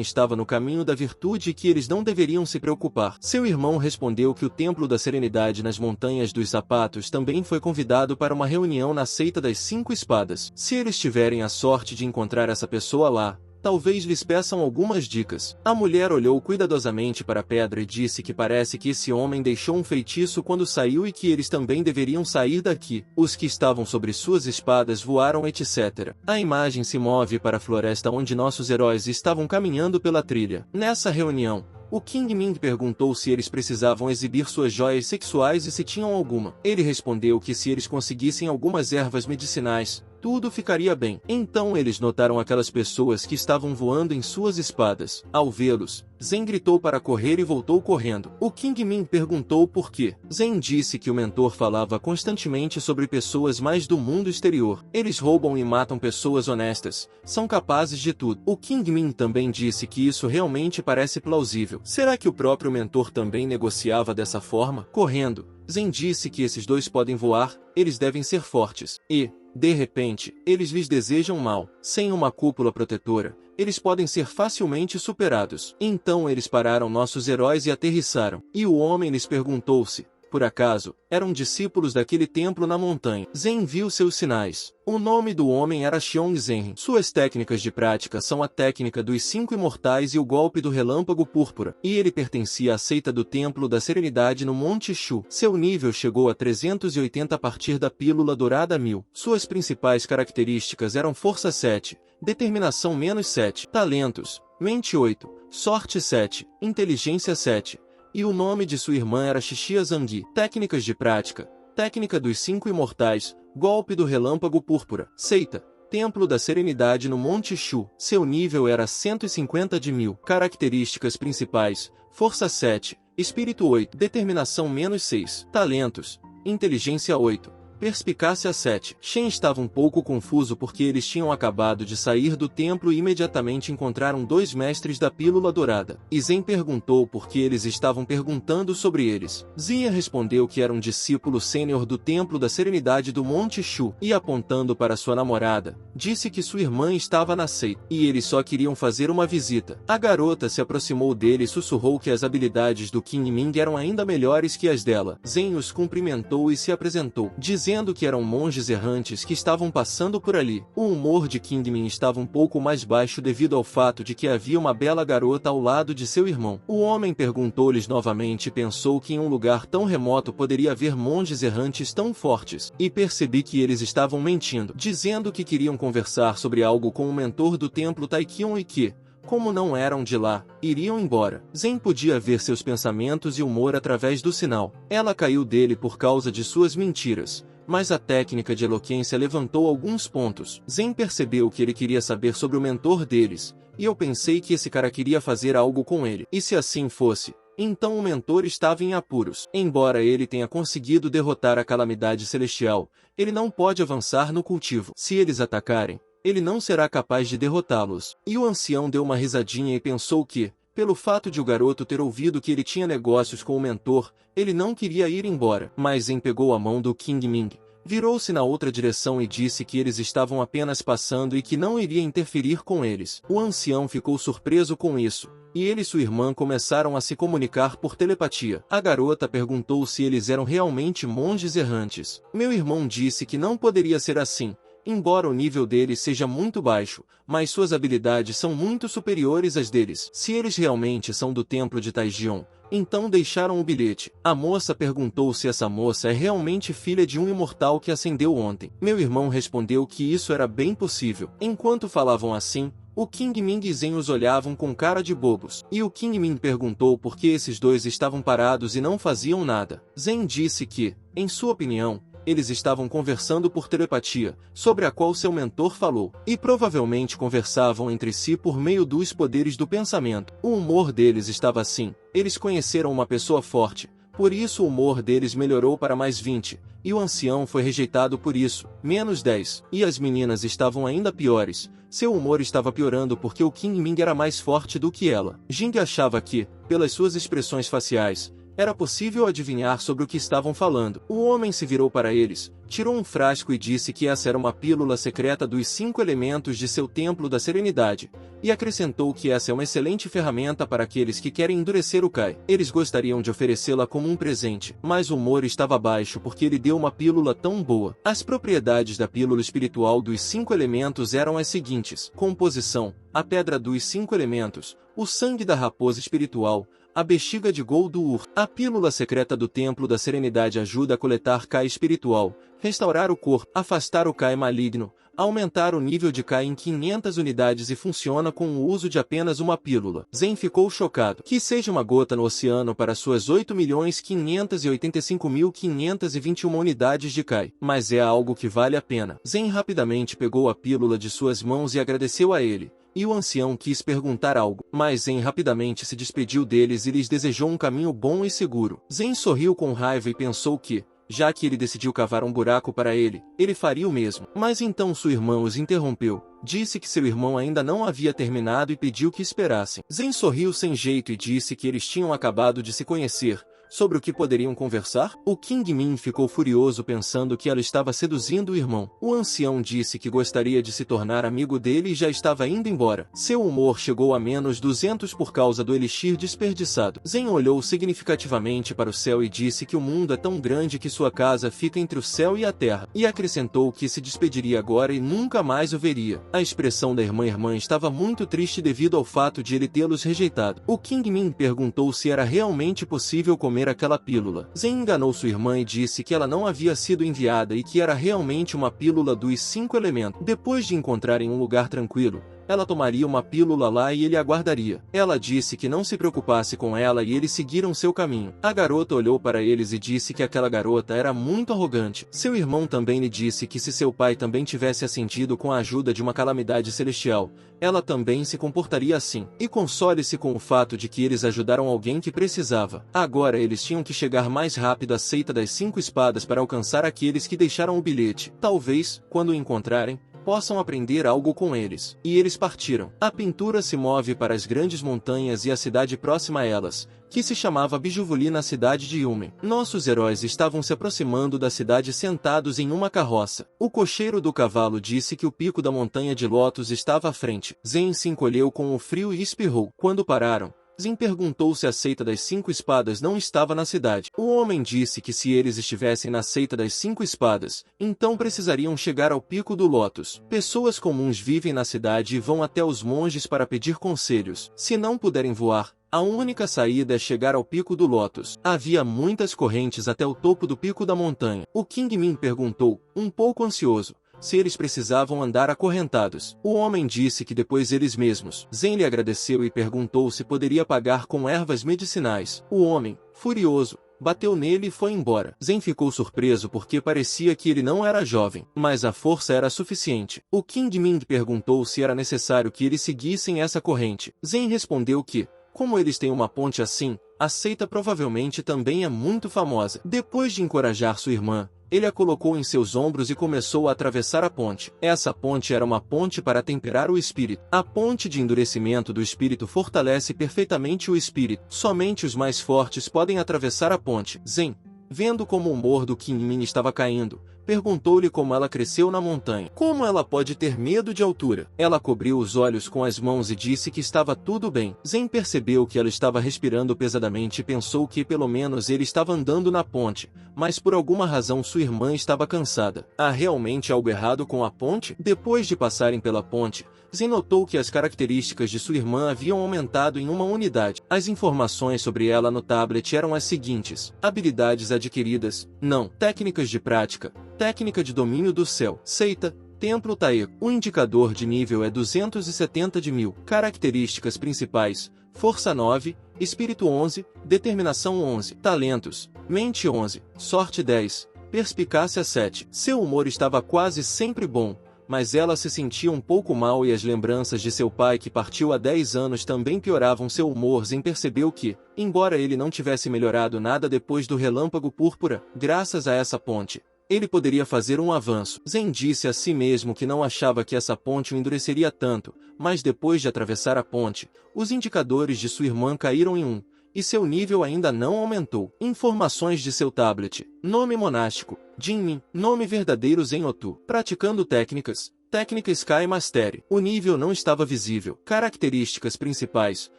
estava no caminho da virtude e que eles não deveriam se preocupar. Seu irmão respondeu que o Templo da Serenidade nas Montanhas dos Sapatos também foi convidado para uma reunião na seita das 5 Espadas. Se eles tiverem a sorte de encontrar essa pessoa lá, talvez lhes peçam algumas dicas. A mulher olhou cuidadosamente para a pedra e disse que parece que esse homem deixou um feitiço quando saiu e que eles também deveriam sair daqui. Os que estavam sobre suas espadas voaram, etc. A imagem se move para a floresta onde nossos heróis estavam caminhando pela trilha. Nessa reunião, o Qing Ming perguntou se eles precisavam exibir suas joias sexuais e se tinham alguma. Ele respondeu que se eles conseguissem algumas ervas medicinais, tudo ficaria bem. Então eles notaram aquelas pessoas que estavam voando em suas espadas. Ao vê-los, Zen gritou para correr e voltou correndo. O Qing Ming perguntou por quê. Zen disse que o mentor falava constantemente sobre pessoas mais do mundo exterior. Eles roubam e matam pessoas honestas, são capazes de tudo. O Qing Ming também disse que isso realmente parece plausível. Será que o próprio mentor também negociava dessa forma? Correndo, Zen disse que esses dois podem voar, eles devem ser fortes. E, de repente, eles lhes desejam mal. Sem uma cúpula protetora, eles podem ser facilmente superados. Então eles pararam nossos heróis e aterrissaram. E o homem lhes perguntou-se, por acaso, eram discípulos daquele templo na montanha. Zen viu seus sinais. O nome do homem era Xiong Zen. Suas técnicas de prática são a técnica dos 5 imortais e o golpe do relâmpago púrpura. E ele pertencia à seita do Templo da Serenidade no Monte Shu. Seu nível chegou a 380 a partir da pílula dourada 1000. Suas principais características eram força 7, determinação -7, talentos, mente 8, sorte 7, inteligência 7. E o nome de sua irmã era Xixia Zangui. Técnicas de prática: técnica dos 5 imortais, golpe do relâmpago púrpura, seita, Templo da Serenidade no Monte Shu. Seu nível era 150 de 1000. Características principais: força 7, espírito 8, determinação -6, talentos, inteligência 8. Perspicácia 7. Shen estava um pouco confuso porque eles tinham acabado de sair do templo e imediatamente encontraram 2 mestres da pílula dourada. E Zen perguntou por que eles estavam perguntando sobre eles. Zia respondeu que era um discípulo sênior do Templo da Serenidade do Monte Shu e, apontando para sua namorada, disse que sua irmã estava na seita e eles só queriam fazer uma visita. A garota se aproximou dele e sussurrou que as habilidades do Qing Ming eram ainda melhores que as dela. Zen os cumprimentou e se apresentou, dizendo que eram monges errantes que estavam passando por ali. O humor de Qing Ming estava um pouco mais baixo devido ao fato de que havia uma bela garota ao lado de seu irmão. O homem perguntou-lhes novamente e pensou que em um lugar tão remoto poderia haver monges errantes tão fortes. E percebi que eles estavam mentindo, dizendo que queriam conversar sobre algo com o mentor do templo Taikion e que, como não eram de lá, iriam embora. Zen podia ver seus pensamentos e humor através do sinal. Ela caiu dele por causa de suas mentiras, mas a técnica de eloquência levantou alguns pontos. Zen percebeu que ele queria saber sobre o mentor deles, e eu pensei que esse cara queria fazer algo com ele. E se assim fosse, então o mentor estava em apuros. Embora ele tenha conseguido derrotar a calamidade celestial, ele não pode avançar no cultivo. Se eles atacarem, ele não será capaz de derrotá-los. E o ancião deu uma risadinha e pensou que, pelo fato de o garoto ter ouvido que ele tinha negócios com o mentor, ele não queria ir embora. Mas Zen pegou a mão do Qing Ming, Virou-se na outra direção e disse que eles estavam apenas passando e que não iria interferir com eles. O ancião ficou surpreso com isso, e ele e sua irmã começaram a se comunicar por telepatia. A garota perguntou se eles eram realmente monges errantes. Meu irmão disse que não poderia ser assim, embora o nível deles seja muito baixo, mas suas habilidades são muito superiores às deles. Se eles realmente são do templo de Taijion, então deixaram o bilhete. A moça perguntou se essa moça é realmente filha de um imortal que ascendeu ontem. Meu irmão respondeu que isso era bem possível. Enquanto falavam assim, o King Ming e Zen os olhavam com cara de bobos. E o King Ming perguntou por que esses dois estavam parados e não faziam nada. Zen disse que, em sua opinião, eles estavam conversando por telepatia, sobre a qual seu mentor falou, e provavelmente conversavam entre si por meio dos poderes do pensamento. O humor deles estava assim, eles conheceram uma pessoa forte, por isso o humor deles melhorou para mais 20, e o ancião foi rejeitado por isso, menos 10, e as meninas estavam ainda piores. Seu humor estava piorando porque o King Ming era mais forte do que ela. Jing achava que, pelas suas expressões faciais, era possível adivinhar sobre o que estavam falando. O homem se virou para eles, tirou um frasco e disse que essa era uma pílula secreta dos 5 elementos de seu Templo da Serenidade, e acrescentou que essa é uma excelente ferramenta para aqueles que querem endurecer o Kai. Eles gostariam de oferecê-la como um presente, mas o humor estava baixo porque ele deu uma pílula tão boa. As propriedades da pílula espiritual dos 5 elementos eram as seguintes: composição, a pedra dos 5 elementos, o sangue da raposa espiritual, a bexiga de gol do Ur. A pílula secreta do Templo da Serenidade ajuda a coletar Kai espiritual, restaurar o corpo, afastar o Kai maligno, aumentar o nível de Kai em 500 unidades e funciona com o uso de apenas uma pílula. Zen ficou chocado. Que seja uma gota no oceano para suas 8.585.521 unidades de Kai. Mas é algo que vale a pena. Zen rapidamente pegou a pílula de suas mãos e agradeceu a ele. E o ancião quis perguntar algo, mas Zen rapidamente se despediu deles e lhes desejou um caminho bom e seguro. Zen sorriu com raiva e pensou que, já que ele decidiu cavar um buraco para ele, ele faria o mesmo. Mas então sua irmã os interrompeu, disse que seu irmão ainda não havia terminado e pediu que esperassem. Zen sorriu sem jeito e disse que eles tinham acabado de se conhecer. Sobre o que poderiam conversar? O King Min ficou furioso pensando que ela estava seduzindo o irmão. O ancião disse que gostaria de se tornar amigo dele e já estava indo embora. Seu humor chegou a menos 200 por causa do elixir desperdiçado. Zen olhou significativamente para o céu e disse que o mundo é tão grande que sua casa fica entre o céu e a terra. E acrescentou que se despediria agora e nunca mais o veria. A expressão da irmã estava muito triste devido ao fato de ele tê-los rejeitado. O King Min perguntou se era realmente possível comer aquela pílula. Zen enganou sua irmã e disse que ela não havia sido enviada e que era realmente uma pílula dos 5 elementos. Depois de encontrarem um lugar tranquilo, ela tomaria uma pílula lá e ele aguardaria. Ela disse que não se preocupasse com ela e eles seguiram seu caminho. A garota olhou para eles e disse que aquela garota era muito arrogante. Seu irmão também lhe disse que se seu pai também tivesse ascendido com a ajuda de uma calamidade celestial, ela também se comportaria assim. E console-se com o fato de que eles ajudaram alguém que precisava. Agora eles tinham que chegar mais rápido à seita das 5 espadas para alcançar aqueles que deixaram o bilhete. Talvez, quando o encontrarem, possam aprender algo com eles. E eles partiram. A pintura se move para as grandes montanhas e a cidade próxima a elas, que se chamava Bijuvuli na cidade de Yumen. Nossos heróis estavam se aproximando da cidade sentados em uma carroça. O cocheiro do cavalo disse que o pico da montanha de Lotus estava à frente. Zen se encolheu com o frio e espirrou. Quando pararam, Zen perguntou se a seita das 5 espadas não estava na cidade. O homem disse que se eles estivessem na seita das 5 espadas, então precisariam chegar ao pico do Lótus. Pessoas comuns vivem na cidade e vão até os monges para pedir conselhos. Se não puderem voar, a única saída é chegar ao pico do Lótus. Havia muitas correntes até o topo do pico da montanha. O King Min perguntou, um pouco ansioso, se eles precisavam andar acorrentados. O homem disse que depois eles mesmos. Zen lhe agradeceu e perguntou se poderia pagar com ervas medicinais. O homem, furioso, bateu nele e foi embora. Zen ficou surpreso porque parecia que ele não era jovem, mas a força era suficiente. O King Ming perguntou se era necessário que eles seguissem essa corrente. Zen respondeu que, como eles têm uma ponte assim, a seita provavelmente também é muito famosa. Depois de encorajar sua irmã, ele a colocou em seus ombros e começou a atravessar a ponte. Essa ponte era uma ponte para temperar o espírito. A ponte de endurecimento do espírito fortalece perfeitamente o espírito. Somente os mais fortes podem atravessar a ponte. Zen, vendo como o humor do King Min estava caindo, perguntou-lhe como ela cresceu na montanha. Como ela pode ter medo de altura? Ela cobriu os olhos com as mãos e disse que estava tudo bem. Zen percebeu que ela estava respirando pesadamente e pensou que pelo menos ele estava andando na ponte, mas por alguma razão sua irmã estava cansada. Há realmente algo errado com a ponte? Depois de passarem pela ponte, Zen notou que as características de sua irmã haviam aumentado em uma unidade. As informações sobre ela no tablet eram as seguintes: habilidades adquiridas, não. Técnicas de prática, técnica de domínio do céu, seita, Templo Taeko. O indicador de nível é 270 de 1000. Características principais: Força 9, Espírito 11, Determinação 11, Talentos, Mente 11, Sorte 10, Perspicácia 7. Seu humor estava quase sempre bom, mas ela se sentia um pouco mal e as lembranças de seu pai que partiu há 10 anos também pioravam seu humor. Zen percebeu que, embora ele não tivesse melhorado nada depois do relâmpago púrpura, graças a essa ponte, ele poderia fazer um avanço. Zen disse a si mesmo que não achava que essa ponte o endureceria tanto, mas depois de atravessar a ponte, os indicadores de sua irmã caíram em 1, e seu nível ainda não aumentou. Informações de seu tablet: nome monástico, Jinmin, nome verdadeiro Zen Otu. Praticando técnicas, técnica Sky Mastery. O nível não estava visível. Características principais: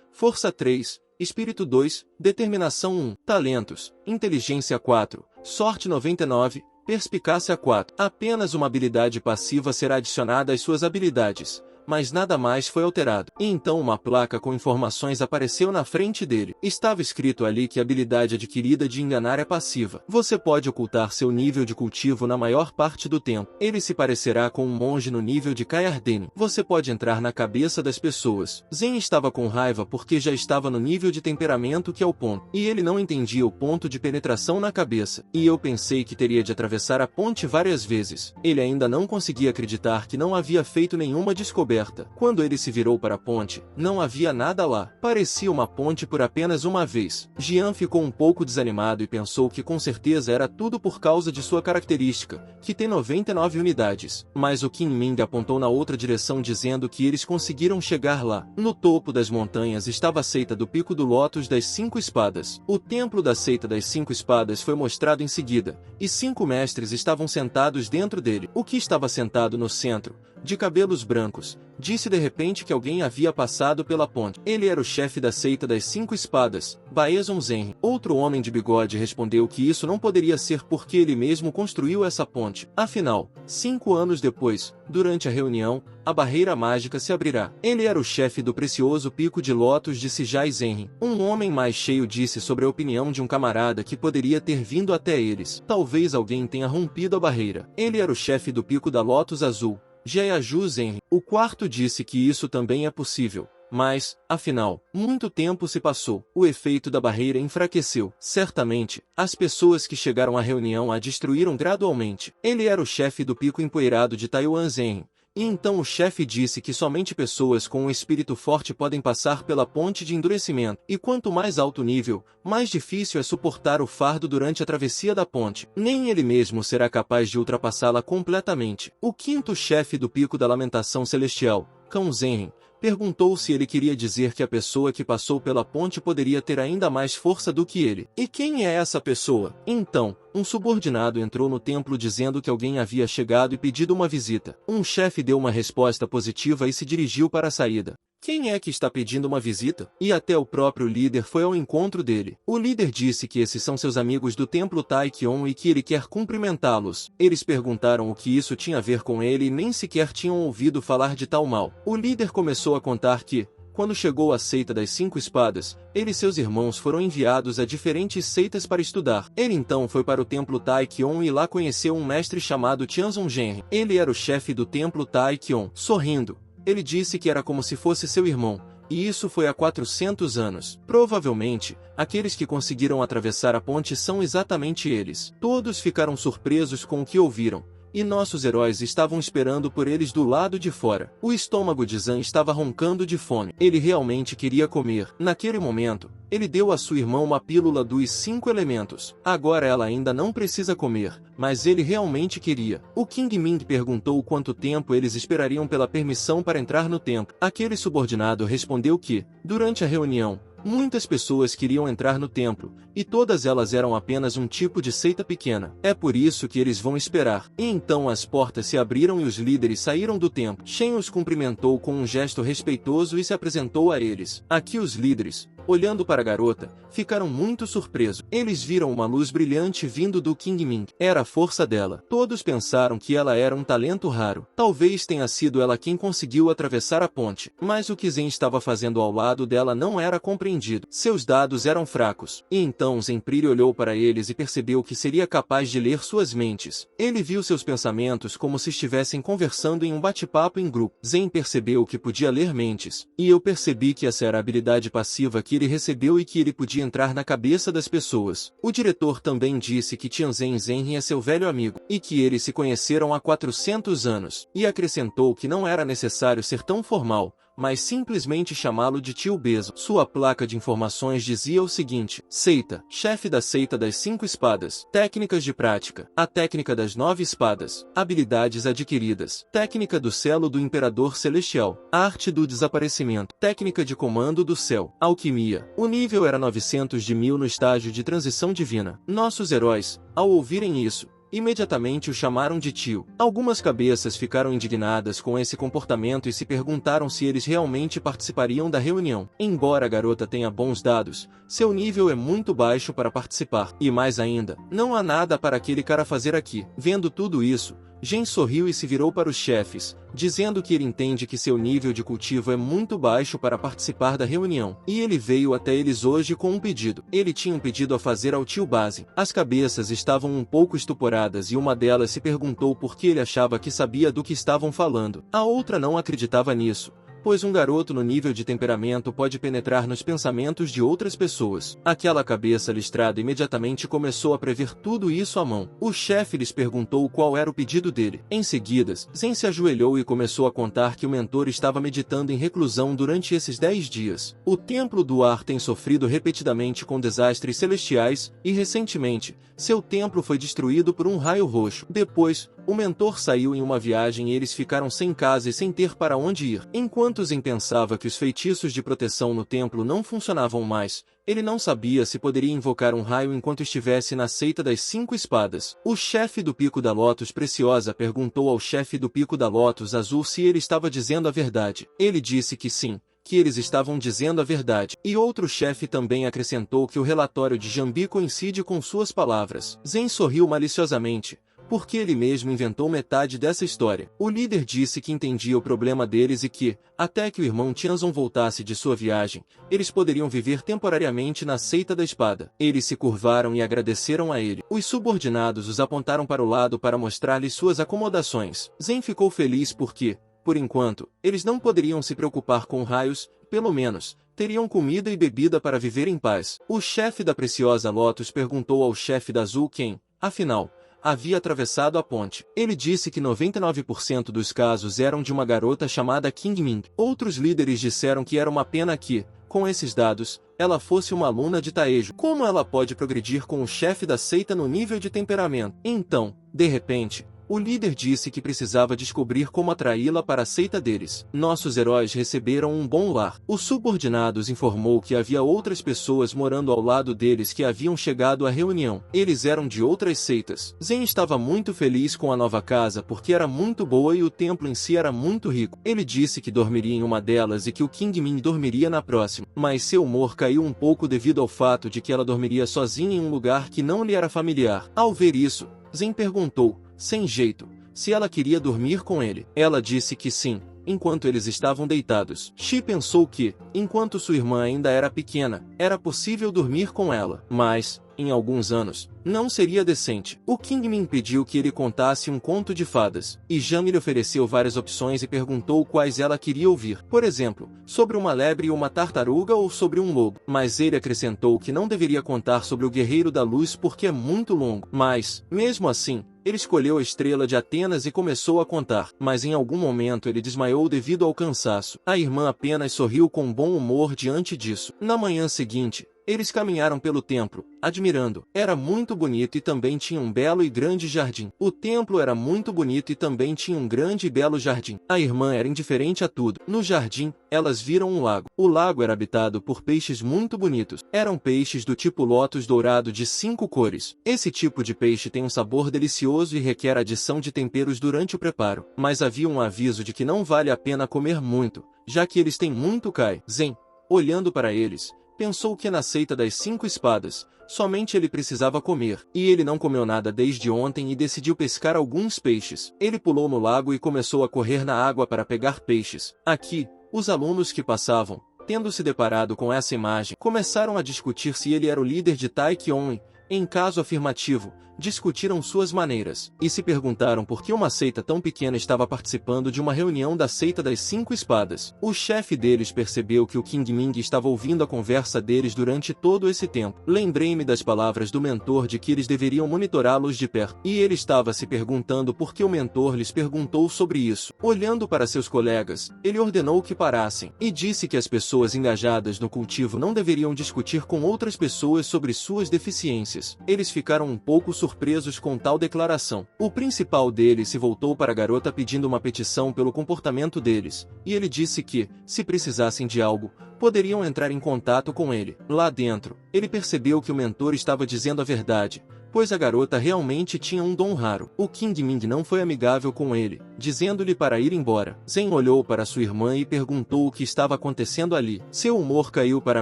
Força 3, Espírito 2, Determinação 1, Talentos, Inteligência 4, Sorte 99, Perspicácia 4. Apenas uma habilidade passiva será adicionada às suas habilidades, mas nada mais foi alterado. E então uma placa com informações apareceu na frente dele. Estava escrito ali que a habilidade adquirida de enganar é passiva. Você pode ocultar seu nível de cultivo na maior parte do tempo. Ele se parecerá com um monge no nível de Kayardeni. Você pode entrar na cabeça das pessoas. Zen estava com raiva porque já estava no nível de temperamento que é o ponto, e ele não entendia o ponto de penetração na cabeça. E eu pensei que teria de atravessar a ponte várias vezes. Ele ainda não conseguia acreditar que não havia feito nenhuma descoberta. Quando ele se virou para a ponte, não havia nada lá. Parecia uma ponte por apenas uma vez. Jian ficou um pouco desanimado e pensou que com certeza era tudo por causa de sua característica, que tem 99 unidades. Mas o Qin Ming apontou na outra direção dizendo que eles conseguiram chegar lá. No topo das montanhas estava a seita do Pico do Lótus das 5 Espadas. O templo da seita das 5 Espadas foi mostrado em seguida, e 5 mestres estavam sentados dentro dele. O que estava sentado no centro, de cabelos brancos, disse de repente que alguém havia passado pela ponte. Ele era o chefe da seita das 5 Espadas, Baezon Zen. Outro homem de bigode respondeu que isso não poderia ser porque ele mesmo construiu essa ponte. Afinal, 5 anos depois, durante a reunião, a barreira mágica se abrirá. Ele era o chefe do precioso Pico de Lótus de Sijai Zenrin. Um homem mais cheio disse sobre a opinião de um camarada que poderia ter vindo até eles. Talvez alguém tenha rompido a barreira. Ele era o chefe do Pico da Lótus Azul, Jeaju Zenrin. O quarto disse que isso também é possível. Mas, afinal, muito tempo se passou. O efeito da barreira enfraqueceu. Certamente, as pessoas que chegaram à reunião a destruíram gradualmente. Ele era o chefe do Pico Empoeirado de Taiwan Zen. E então o chefe disse que somente pessoas com um espírito forte podem passar pela ponte de endurecimento. E quanto mais alto o nível, mais difícil é suportar o fardo durante a travessia da ponte. Nem ele mesmo será capaz de ultrapassá-la completamente. O quinto chefe do Pico da Lamentação Celestial, Cão Zenrin, perguntou se ele queria dizer que a pessoa que passou pela ponte poderia ter ainda mais força do que ele. E quem é essa pessoa? Então, um subordinado entrou no templo dizendo que alguém havia chegado e pedido uma visita. Um chefe deu uma resposta positiva e se dirigiu para a saída. Quem é que está pedindo uma visita? E até o próprio líder foi ao encontro dele. O líder disse que esses são seus amigos do templo Taekyon e que ele quer cumprimentá-los. Eles perguntaram o que isso tinha a ver com ele e nem sequer tinham ouvido falar de tal mal. O líder começou a contar que, quando chegou à seita das 5 Espadas, ele e seus irmãos foram enviados a diferentes seitas para estudar. Ele então foi para o templo Taekyon e lá conheceu um mestre chamado Tianzong Genri. Ele era o chefe do templo Taekyon. Sorrindo, ele disse que era como se fosse seu irmão, e isso foi há 400 anos. Provavelmente, aqueles que conseguiram atravessar a ponte são exatamente eles. Todos ficaram surpresos com o que ouviram, e nossos heróis estavam esperando por eles do lado de fora. O estômago de Zan estava roncando de fome. Ele realmente queria comer. Naquele momento, ele deu a sua irmã uma pílula dos 5 elementos. Agora ela ainda não precisa comer, mas ele realmente queria. O King Ming perguntou quanto tempo eles esperariam pela permissão para entrar no templo. Aquele subordinado respondeu que, durante a reunião, Muitas pessoas queriam entrar no templo, e todas elas eram apenas um tipo de seita pequena. É por isso que eles vão esperar. E então as portas se abriram e os líderes saíram do templo. Shen os cumprimentou com um gesto respeitoso e se apresentou a eles. Aqui os líderes, olhando para a garota, ficaram muito surpresos. Eles viram uma luz brilhante vindo do Qingming. Era a força dela. Todos pensaram que ela era um talento raro. Talvez tenha sido ela quem conseguiu atravessar a ponte. Mas o que Zen estava fazendo ao lado dela não era compreendido. Seus dados eram fracos. E então Zenpiri olhou para eles e percebeu que seria capaz de ler suas mentes. Ele viu seus pensamentos como se estivessem conversando em um bate-papo em grupo. Zen percebeu que podia ler mentes. E eu percebi que essa era a habilidade passiva que ele recebeu e que ele podia entrar na cabeça das pessoas. O diretor também disse que Tianzhen Zhenhe é seu velho amigo, e que eles se conheceram há 400 anos, e acrescentou que não era necessário ser tão formal, mas simplesmente chamá-lo de tio Bezo. Sua placa de informações dizia o seguinte: seita, chefe da seita das 5 espadas, técnicas de prática, a técnica das 9 espadas, habilidades adquiridas, técnica do selo do imperador celestial, arte do desaparecimento, técnica de comando do céu, alquimia. O nível era 900 de 1000 no estágio de transição divina. Nossos heróis, ao ouvirem isso, imediatamente o chamaram de tio. Algumas cabeças ficaram indignadas com esse comportamento e se perguntaram se eles realmente participariam da reunião. Embora a garota tenha bons dados, seu nível é muito baixo para participar. E mais ainda, não há nada para aquele cara fazer aqui. Vendo tudo isso, Gen sorriu e se virou para os chefes, dizendo que ele entende que seu nível de cultivo é muito baixo para participar da reunião. E ele veio até eles hoje com um pedido. Ele tinha um pedido a fazer ao tio Bazen. As cabeças estavam um pouco estuporadas e uma delas se perguntou por que ele achava que sabia do que estavam falando. A outra não acreditava nisso, pois um garoto no nível de temperamento pode penetrar nos pensamentos de outras pessoas. Aquela cabeça listrada imediatamente começou a prever tudo isso à mão. O chefe lhes perguntou qual era o pedido dele. Em seguida, Zen se ajoelhou e começou a contar que o mentor estava meditando em reclusão durante esses 10 dias. O Templo do Ar tem sofrido repetidamente com desastres celestiais, e recentemente, seu templo foi destruído por um raio roxo. Depois, o mentor saiu em uma viagem e eles ficaram sem casa e sem ter para onde ir. Enquanto Zen pensava que os feitiços de proteção no templo não funcionavam mais, ele não sabia se poderia invocar um raio enquanto estivesse na seita das 5 espadas. O chefe do Pico da Lótus Preciosa perguntou ao chefe do Pico da Lótus Azul se ele estava dizendo a verdade. Ele disse que sim, que eles estavam dizendo a verdade. E outro chefe também acrescentou que o relatório de Jambi coincide com suas palavras. Zen sorriu maliciosamente, porque ele mesmo inventou metade dessa história. O líder disse que entendia o problema deles e que, até que o irmão Tianzong voltasse de sua viagem, eles poderiam viver temporariamente na seita da espada. Eles se curvaram e agradeceram a ele. Os subordinados os apontaram para o lado para mostrar-lhes suas acomodações. Zen ficou feliz porque, por enquanto, eles não poderiam se preocupar com raios, pelo menos, teriam comida e bebida para viver em paz. O chefe da Preciosa Lotus perguntou ao chefe da Azul quem, afinal, havia atravessado a ponte. Ele disse que 99% dos casos eram de uma garota chamada Qingming. Outros líderes disseram que era uma pena que, com esses dados, ela fosse uma aluna de Taejo. Como ela pode progredir com o chefe da seita no nível de temperamento? Então, de repente, o líder disse que precisava descobrir como atraí-la para a seita deles. Nossos heróis receberam um bom lar. Os subordinados informou que havia outras pessoas morando ao lado deles que haviam chegado à reunião. Eles eram de outras seitas. Zen estava muito feliz com a nova casa porque era muito boa e o templo em si era muito rico. Ele disse que dormiria em uma delas e que o Qingming dormiria na próxima. Mas seu humor caiu um pouco devido ao fato de que ela dormiria sozinha em um lugar que não lhe era familiar. Ao ver isso, Zen perguntou, sem jeito, se ela queria dormir com ele. Ela disse que sim, enquanto eles estavam deitados. Shi pensou que, enquanto sua irmã ainda era pequena, era possível dormir com ela. Mas, em alguns anos, não seria decente. O Qingming pediu que ele contasse um conto de fadas, e Jami lhe ofereceu várias opções e perguntou quais ela queria ouvir. Por exemplo, sobre uma lebre e uma tartaruga ou sobre um lobo. Mas ele acrescentou que não deveria contar sobre o Guerreiro da Luz porque é muito longo. Mas, mesmo assim, ele escolheu a estrela de Atenas e começou a contar. Mas em algum momento ele desmaiou devido ao cansaço. A irmã apenas sorriu com bom humor diante disso. Na manhã seguinte, Eles caminharam pelo templo, admirando. Era muito bonito e também tinha um belo e grande jardim. O templo era muito bonito e também tinha um grande e belo jardim. A irmã era indiferente a tudo. No jardim, elas viram um lago. O lago era habitado por peixes muito bonitos. Eram peixes do tipo lótus dourado de 5 cores. Esse tipo de peixe tem um sabor delicioso e requer adição de temperos durante o preparo. Mas havia um aviso de que não vale a pena comer muito, já que eles têm muito Kai. Zen, olhando para eles, pensou que na seita das 5 espadas, somente ele precisava comer, e ele não comeu nada desde ontem e decidiu pescar alguns peixes. Ele pulou no lago e começou a correr na água para pegar peixes. Aqui, os alunos que passavam, tendo se deparado com essa imagem, começaram a discutir se ele era o líder de Taekwondo. Em caso afirmativo, discutiram suas maneiras, e se perguntaram por que uma seita tão pequena estava participando de uma reunião da seita das 5 espadas. O chefe deles percebeu que o King Ming estava ouvindo a conversa deles durante todo esse tempo. Lembrei-me das palavras do mentor de que eles deveriam monitorá-los de perto, e ele estava se perguntando por que o mentor lhes perguntou sobre isso. Olhando para seus colegas, ele ordenou que parassem, e disse que as pessoas engajadas no cultivo não deveriam discutir com outras pessoas sobre suas deficiências. Eles ficaram um pouco surpresos com tal declaração. O principal deles se voltou para a garota pedindo uma petição pelo comportamento deles, e ele disse que, se precisassem de algo, poderiam entrar em contato com ele. Lá dentro, ele percebeu que o mentor estava dizendo a verdade, pois a garota realmente tinha um dom raro. O King Ming não foi amigável com ele, dizendo-lhe para ir embora. Zen olhou para sua irmã e perguntou o que estava acontecendo ali. Seu humor caiu para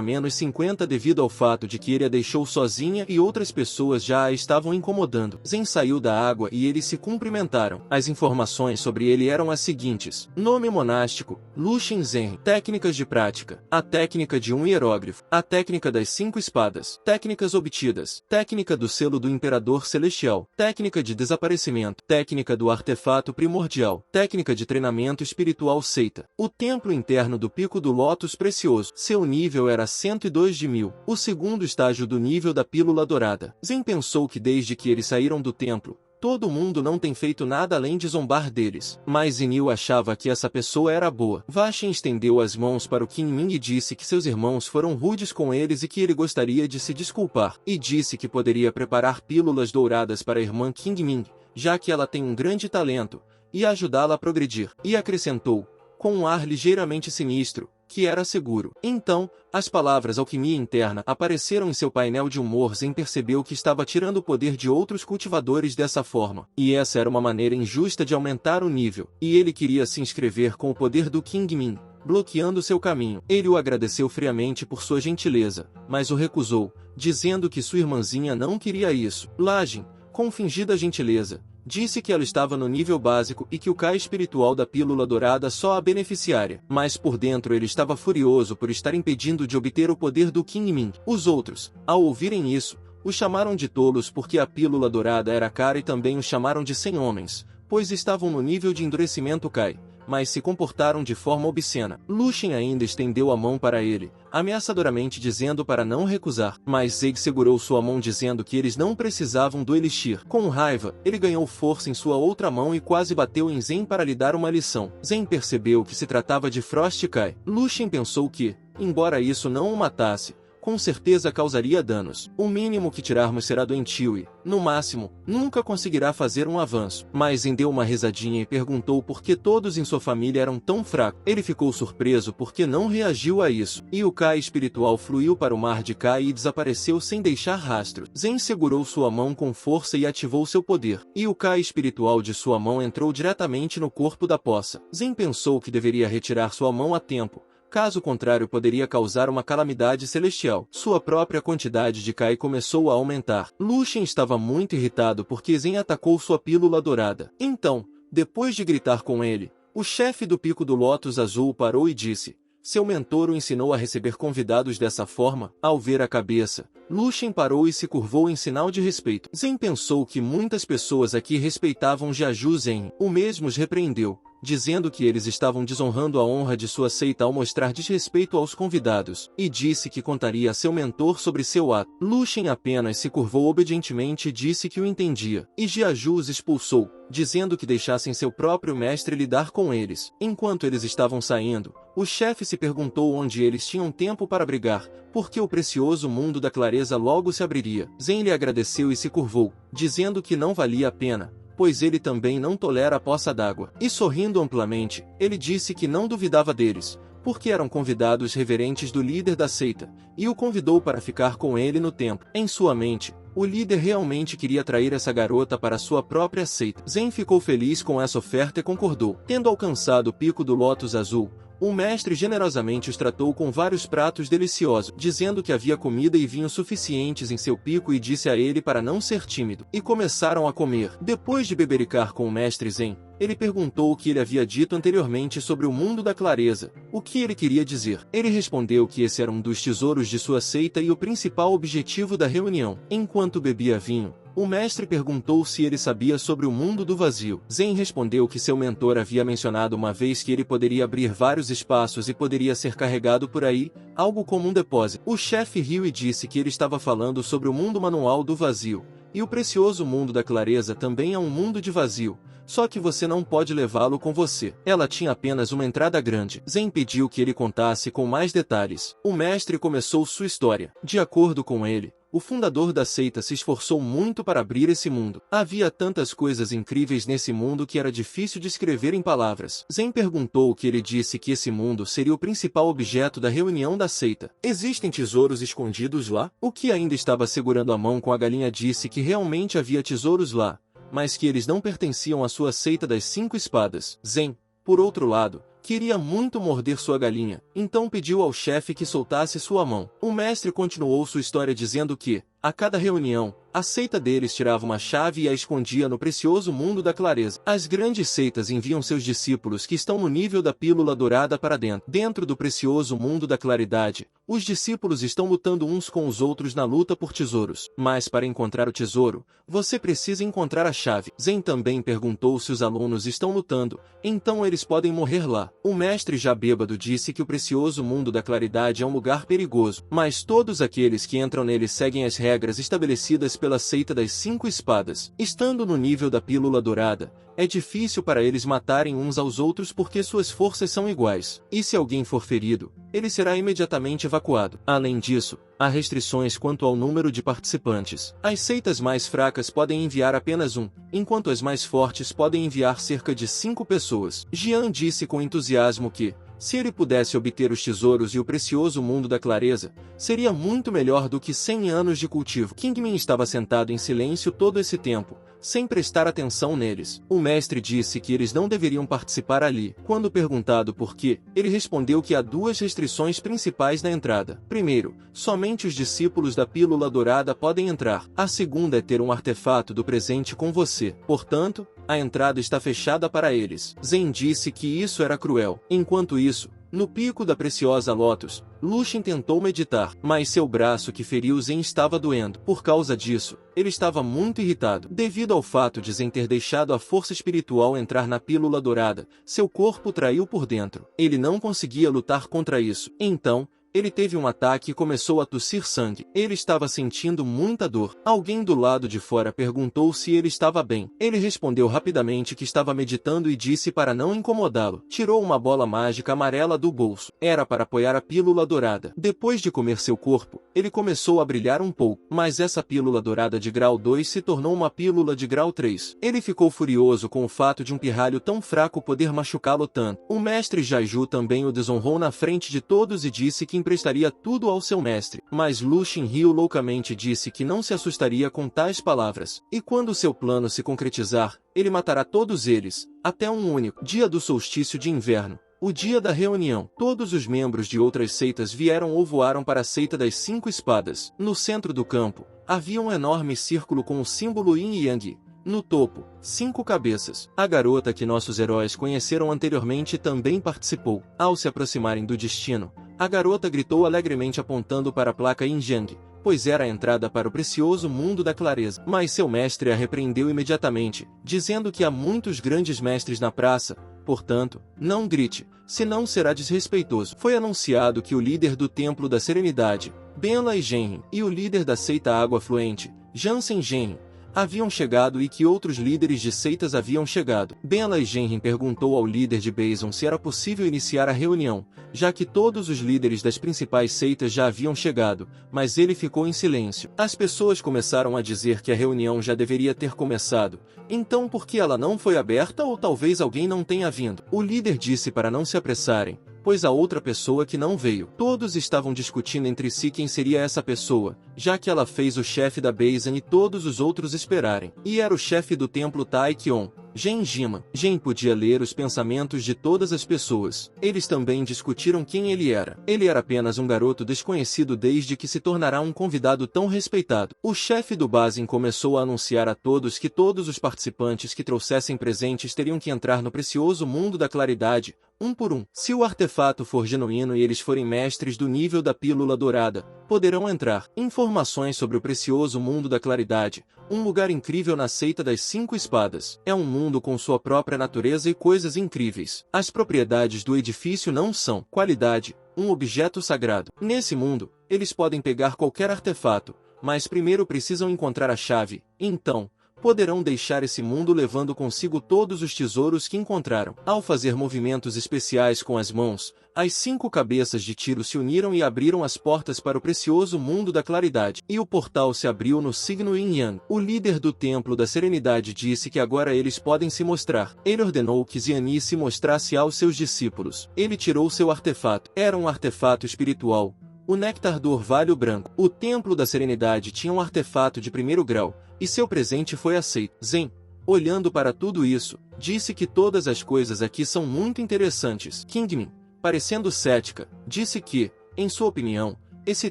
menos 50 devido ao fato de que ele a deixou sozinha e outras pessoas já a estavam incomodando. Zen saiu da água e eles se cumprimentaram. As informações sobre ele eram as seguintes: nome monástico, Luxin Zen. Técnicas de prática: a técnica de um hierógrafo, a técnica das 5 espadas, técnicas obtidas, técnica do selo do Imperador Celestial, técnica de desaparecimento, técnica do artefato primordial, técnica de treinamento espiritual seita. O templo interno do Pico do Lótus Precioso. Seu nível era 102 de 1000, o segundo estágio do nível da Pílula Dourada. Zen pensou que desde que eles saíram do templo, todo mundo não tem feito nada além de zombar deles. Mas Zenil achava que essa pessoa era boa. Vashin estendeu as mãos para o King Ming e disse que seus irmãos foram rudes com eles e que ele gostaria de se desculpar. E disse que poderia preparar pílulas douradas para a irmã King Ming, já que ela tem um grande talento, e ajudá-la a progredir. E acrescentou, com um ar ligeiramente sinistro, que era seguro. Então, as palavras alquimia interna apareceram em seu painel de humor. Zen percebeu que estava tirando o poder de outros cultivadores dessa forma, e essa era uma maneira injusta de aumentar o nível, e ele queria se inscrever com o poder do King Min, bloqueando seu caminho. Ele o agradeceu friamente por sua gentileza, mas o recusou, dizendo que sua irmãzinha não queria isso. Lajin, com fingida gentileza, disse que ela estava no nível básico e que o Kai espiritual da Pílula Dourada só a beneficiaria. Mas por dentro ele estava furioso por estar impedindo de obter o poder do King Ming. Os outros, ao ouvirem isso, o chamaram de tolos porque a Pílula Dourada era cara e também o chamaram de 100 homens, pois estavam no nível de endurecimento Kai, mas se comportaram de forma obscena. Luxin ainda estendeu a mão para ele, ameaçadoramente dizendo para não recusar, mas Zeg segurou sua mão dizendo que eles não precisavam do elixir. Com raiva, ele ganhou força em sua outra mão e quase bateu em Zen para lhe dar uma lição. Zen percebeu que se tratava de Frost Kai. Luxin pensou que, embora isso não o matasse, com certeza causaria danos. O mínimo que tirarmos será doentio e, no máximo, nunca conseguirá fazer um avanço. Mas Zen deu uma risadinha e perguntou por que todos em sua família eram tão fracos. Ele ficou surpreso porque não reagiu a isso. E o Kai espiritual fluiu para o mar de Kai e desapareceu sem deixar rastro. Zen segurou sua mão com força e ativou seu poder. E o Kai espiritual de sua mão entrou diretamente no corpo da poça. Zen pensou que deveria retirar sua mão a tempo. Caso contrário poderia causar uma calamidade celestial. Sua própria quantidade de Kai começou a aumentar. Luxin estava muito irritado porque Zen atacou sua pílula dourada. Então, depois de gritar com ele, o chefe do Pico do Lótus Azul parou e disse: seu mentor o ensinou a receber convidados dessa forma. Ao ver a cabeça, Luxin parou e se curvou em sinal de respeito. Zen pensou que muitas pessoas aqui respeitavam Jiaju Zen. O mesmo os repreendeu, dizendo que eles estavam desonrando a honra de sua seita ao mostrar desrespeito aos convidados, e disse que contaria a seu mentor sobre seu ato. Lucien apenas se curvou obedientemente e disse que o entendia, e Jiaju os expulsou, dizendo que deixassem seu próprio mestre lidar com eles. Enquanto eles estavam saindo, o chefe se perguntou onde eles tinham tempo para brigar, porque o precioso mundo da clareza logo se abriria. Zen lhe agradeceu e se curvou, dizendo que não valia a pena, pois ele também não tolera a poça d'água. E sorrindo amplamente, ele disse que não duvidava deles, porque eram convidados reverentes do líder da seita, e o convidou para ficar com ele no templo. Em sua mente, o líder realmente queria atrair essa garota para sua própria seita. Zen ficou feliz com essa oferta e concordou. Tendo alcançado o pico do Lótus Azul, o mestre generosamente os tratou com vários pratos deliciosos, dizendo que havia comida e vinho suficientes em seu pico e disse a ele para não ser tímido. E começaram a comer. Depois de bebericar com o mestre Zen, ele perguntou o que ele havia dito anteriormente sobre o mundo da clareza, o que ele queria dizer. Ele respondeu que esse era um dos tesouros de sua seita e o principal objetivo da reunião. Enquanto bebia vinho, o mestre perguntou se ele sabia sobre o mundo do vazio. Zen respondeu que seu mentor havia mencionado uma vez que ele poderia abrir vários espaços e poderia ser carregado por aí, algo como um depósito. O chefe riu e disse que ele estava falando sobre o mundo manual do vazio, e o precioso mundo da clareza também é um mundo de vazio, só que você não pode levá-lo com você. Ela tinha apenas uma entrada grande. Zen pediu que ele contasse com mais detalhes. O mestre começou sua história. De acordo com ele, o fundador da seita se esforçou muito para abrir esse mundo. Havia tantas coisas incríveis nesse mundo que era difícil descrever em palavras. Zen perguntou o que ele disse que esse mundo seria o principal objeto da reunião da seita. Existem tesouros escondidos lá? O que ainda estava segurando a mão com a galinha disse que realmente havia tesouros lá, mas que eles não pertenciam à sua seita das 5 espadas. Zen, por outro lado, queria muito morder sua galinha, então pediu ao chefe que soltasse sua mão. O mestre continuou sua história dizendo que, a cada reunião, a seita deles tirava uma chave e a escondia no precioso mundo da clareza. As grandes seitas enviam seus discípulos que estão no nível da pílula dourada para dentro. Dentro do precioso mundo da claridade, os discípulos estão lutando uns com os outros na luta por tesouros. Mas para encontrar o tesouro, você precisa encontrar a chave. Zen também perguntou se os alunos estão lutando, então eles podem morrer lá. O mestre já bêbado disse que o precioso mundo da claridade é um lugar perigoso, mas todos aqueles que entram nele seguem as regras estabelecidas pela seita das 5 espadas. Estando no nível da pílula dourada, é difícil para eles matarem uns aos outros porque suas forças são iguais. E se alguém for ferido, ele será imediatamente evacuado. Além disso, há restrições quanto ao número de participantes. As seitas mais fracas podem enviar apenas um, enquanto as mais fortes podem enviar cerca de 5 pessoas. Jian disse com entusiasmo que, se ele pudesse obter os tesouros e o precioso mundo da clareza, seria muito melhor do que 100 anos de cultivo. Kingmin estava sentado em silêncio todo esse tempo, sem prestar atenção neles. O mestre disse que eles não deveriam participar ali. Quando perguntado por quê, ele respondeu que há 2 restrições principais na entrada. Primeiro, somente os discípulos da pílula dourada podem entrar. A segunda é ter um artefato do presente com você. Portanto, a entrada está fechada para eles. Zen disse que isso era cruel. Enquanto isso, no pico da preciosa Lótus, Lucien tentou meditar, mas seu braço que feriu Zen estava doendo. Por causa disso, ele estava muito irritado. Devido ao fato de Zen ter deixado a força espiritual entrar na pílula dourada, seu corpo traiu por dentro. Ele não conseguia lutar contra isso. Então, ele teve um ataque e começou a tossir sangue. Ele estava sentindo muita dor. Alguém do lado de fora perguntou se ele estava bem. Ele respondeu rapidamente que estava meditando e disse para não incomodá-lo. Tirou uma bola mágica amarela do bolso. Era para apoiar a pílula dourada. Depois de comer seu corpo, ele começou a brilhar um pouco. Mas essa pílula dourada de grau 2 se tornou uma pílula de grau 3. Ele ficou furioso com o fato de um pirralho tão fraco poder machucá-lo tanto. O mestre Jaiju também o desonrou na frente de todos e disse que emprestaria tudo ao seu mestre, mas Lucien riu loucamente e disse que não se assustaria com tais palavras. E quando seu plano se concretizar, ele matará todos eles, até um único dia do solstício de inverno. O dia da reunião, todos os membros de outras seitas vieram ou voaram para a seita das 5 espadas. No centro do campo, havia um enorme círculo com o símbolo Yin e Yang. No topo, 5 cabeças. A garota que nossos heróis conheceram anteriormente também participou. Ao se aproximarem do destino, a garota gritou alegremente apontando para a placa Yin Yang, pois era a entrada para o precioso mundo da clareza. Mas seu mestre a repreendeu imediatamente, dizendo que há muitos grandes mestres na praça, Portanto, não grite, senão será desrespeitoso. Foi anunciado que o líder do Templo da Serenidade, Benlai Genrin, e o líder da seita Água Fluente, Jansen Genrin, haviam chegado e que outros líderes de seitas haviam chegado. Benlai Genrin perguntou ao líder de Baizon se era possível iniciar a reunião, já que todos os líderes das principais seitas já haviam chegado, mas ele ficou em silêncio. As pessoas começaram a dizer que a reunião já deveria ter começado, então por que ela não foi aberta ou talvez alguém não tenha vindo? O líder disse para não se apressarem, pois a outra pessoa que não veio. Todos estavam discutindo entre si quem seria essa pessoa, já que ela fez o chefe da Baizon e todos os outros esperarem. E era o chefe do templo Taekyon, Genjima. Gen podia ler os pensamentos de todas as pessoas. Eles também discutiram quem ele era. Ele era apenas um garoto desconhecido desde que se tornará um convidado tão respeitado. O chefe do Baizon começou a anunciar a todos que todos os participantes que trouxessem presentes teriam que entrar no precioso mundo da claridade, um por um. Se o artefato for genuíno e eles forem mestres do nível da pílula dourada, poderão entrar. Informações sobre o precioso mundo da claridade, um lugar incrível na seita das 5 espadas. É um mundo com sua própria natureza e coisas incríveis. As propriedades do edifício não são qualidade, um objeto sagrado. Nesse mundo, eles podem pegar qualquer artefato, mas primeiro precisam encontrar a chave. Então, poderão deixar esse mundo levando consigo todos os tesouros que encontraram. Ao fazer movimentos especiais com as mãos, as 5 cabeças de Tiro se uniram e abriram as portas para o precioso mundo da claridade. E o portal se abriu no signo Yin Yang. O líder do Templo da Serenidade disse que agora eles podem se mostrar. Ele ordenou que Ziani se mostrasse aos seus discípulos. Ele tirou seu artefato. Era um artefato espiritual, o Néctar do Orvalho Branco. O Templo da Serenidade tinha um artefato de primeiro grau, e seu presente foi aceito. Zen, olhando para tudo isso, disse que todas as coisas aqui são muito interessantes. Kingmin, parecendo cética, disse que, em sua opinião, esse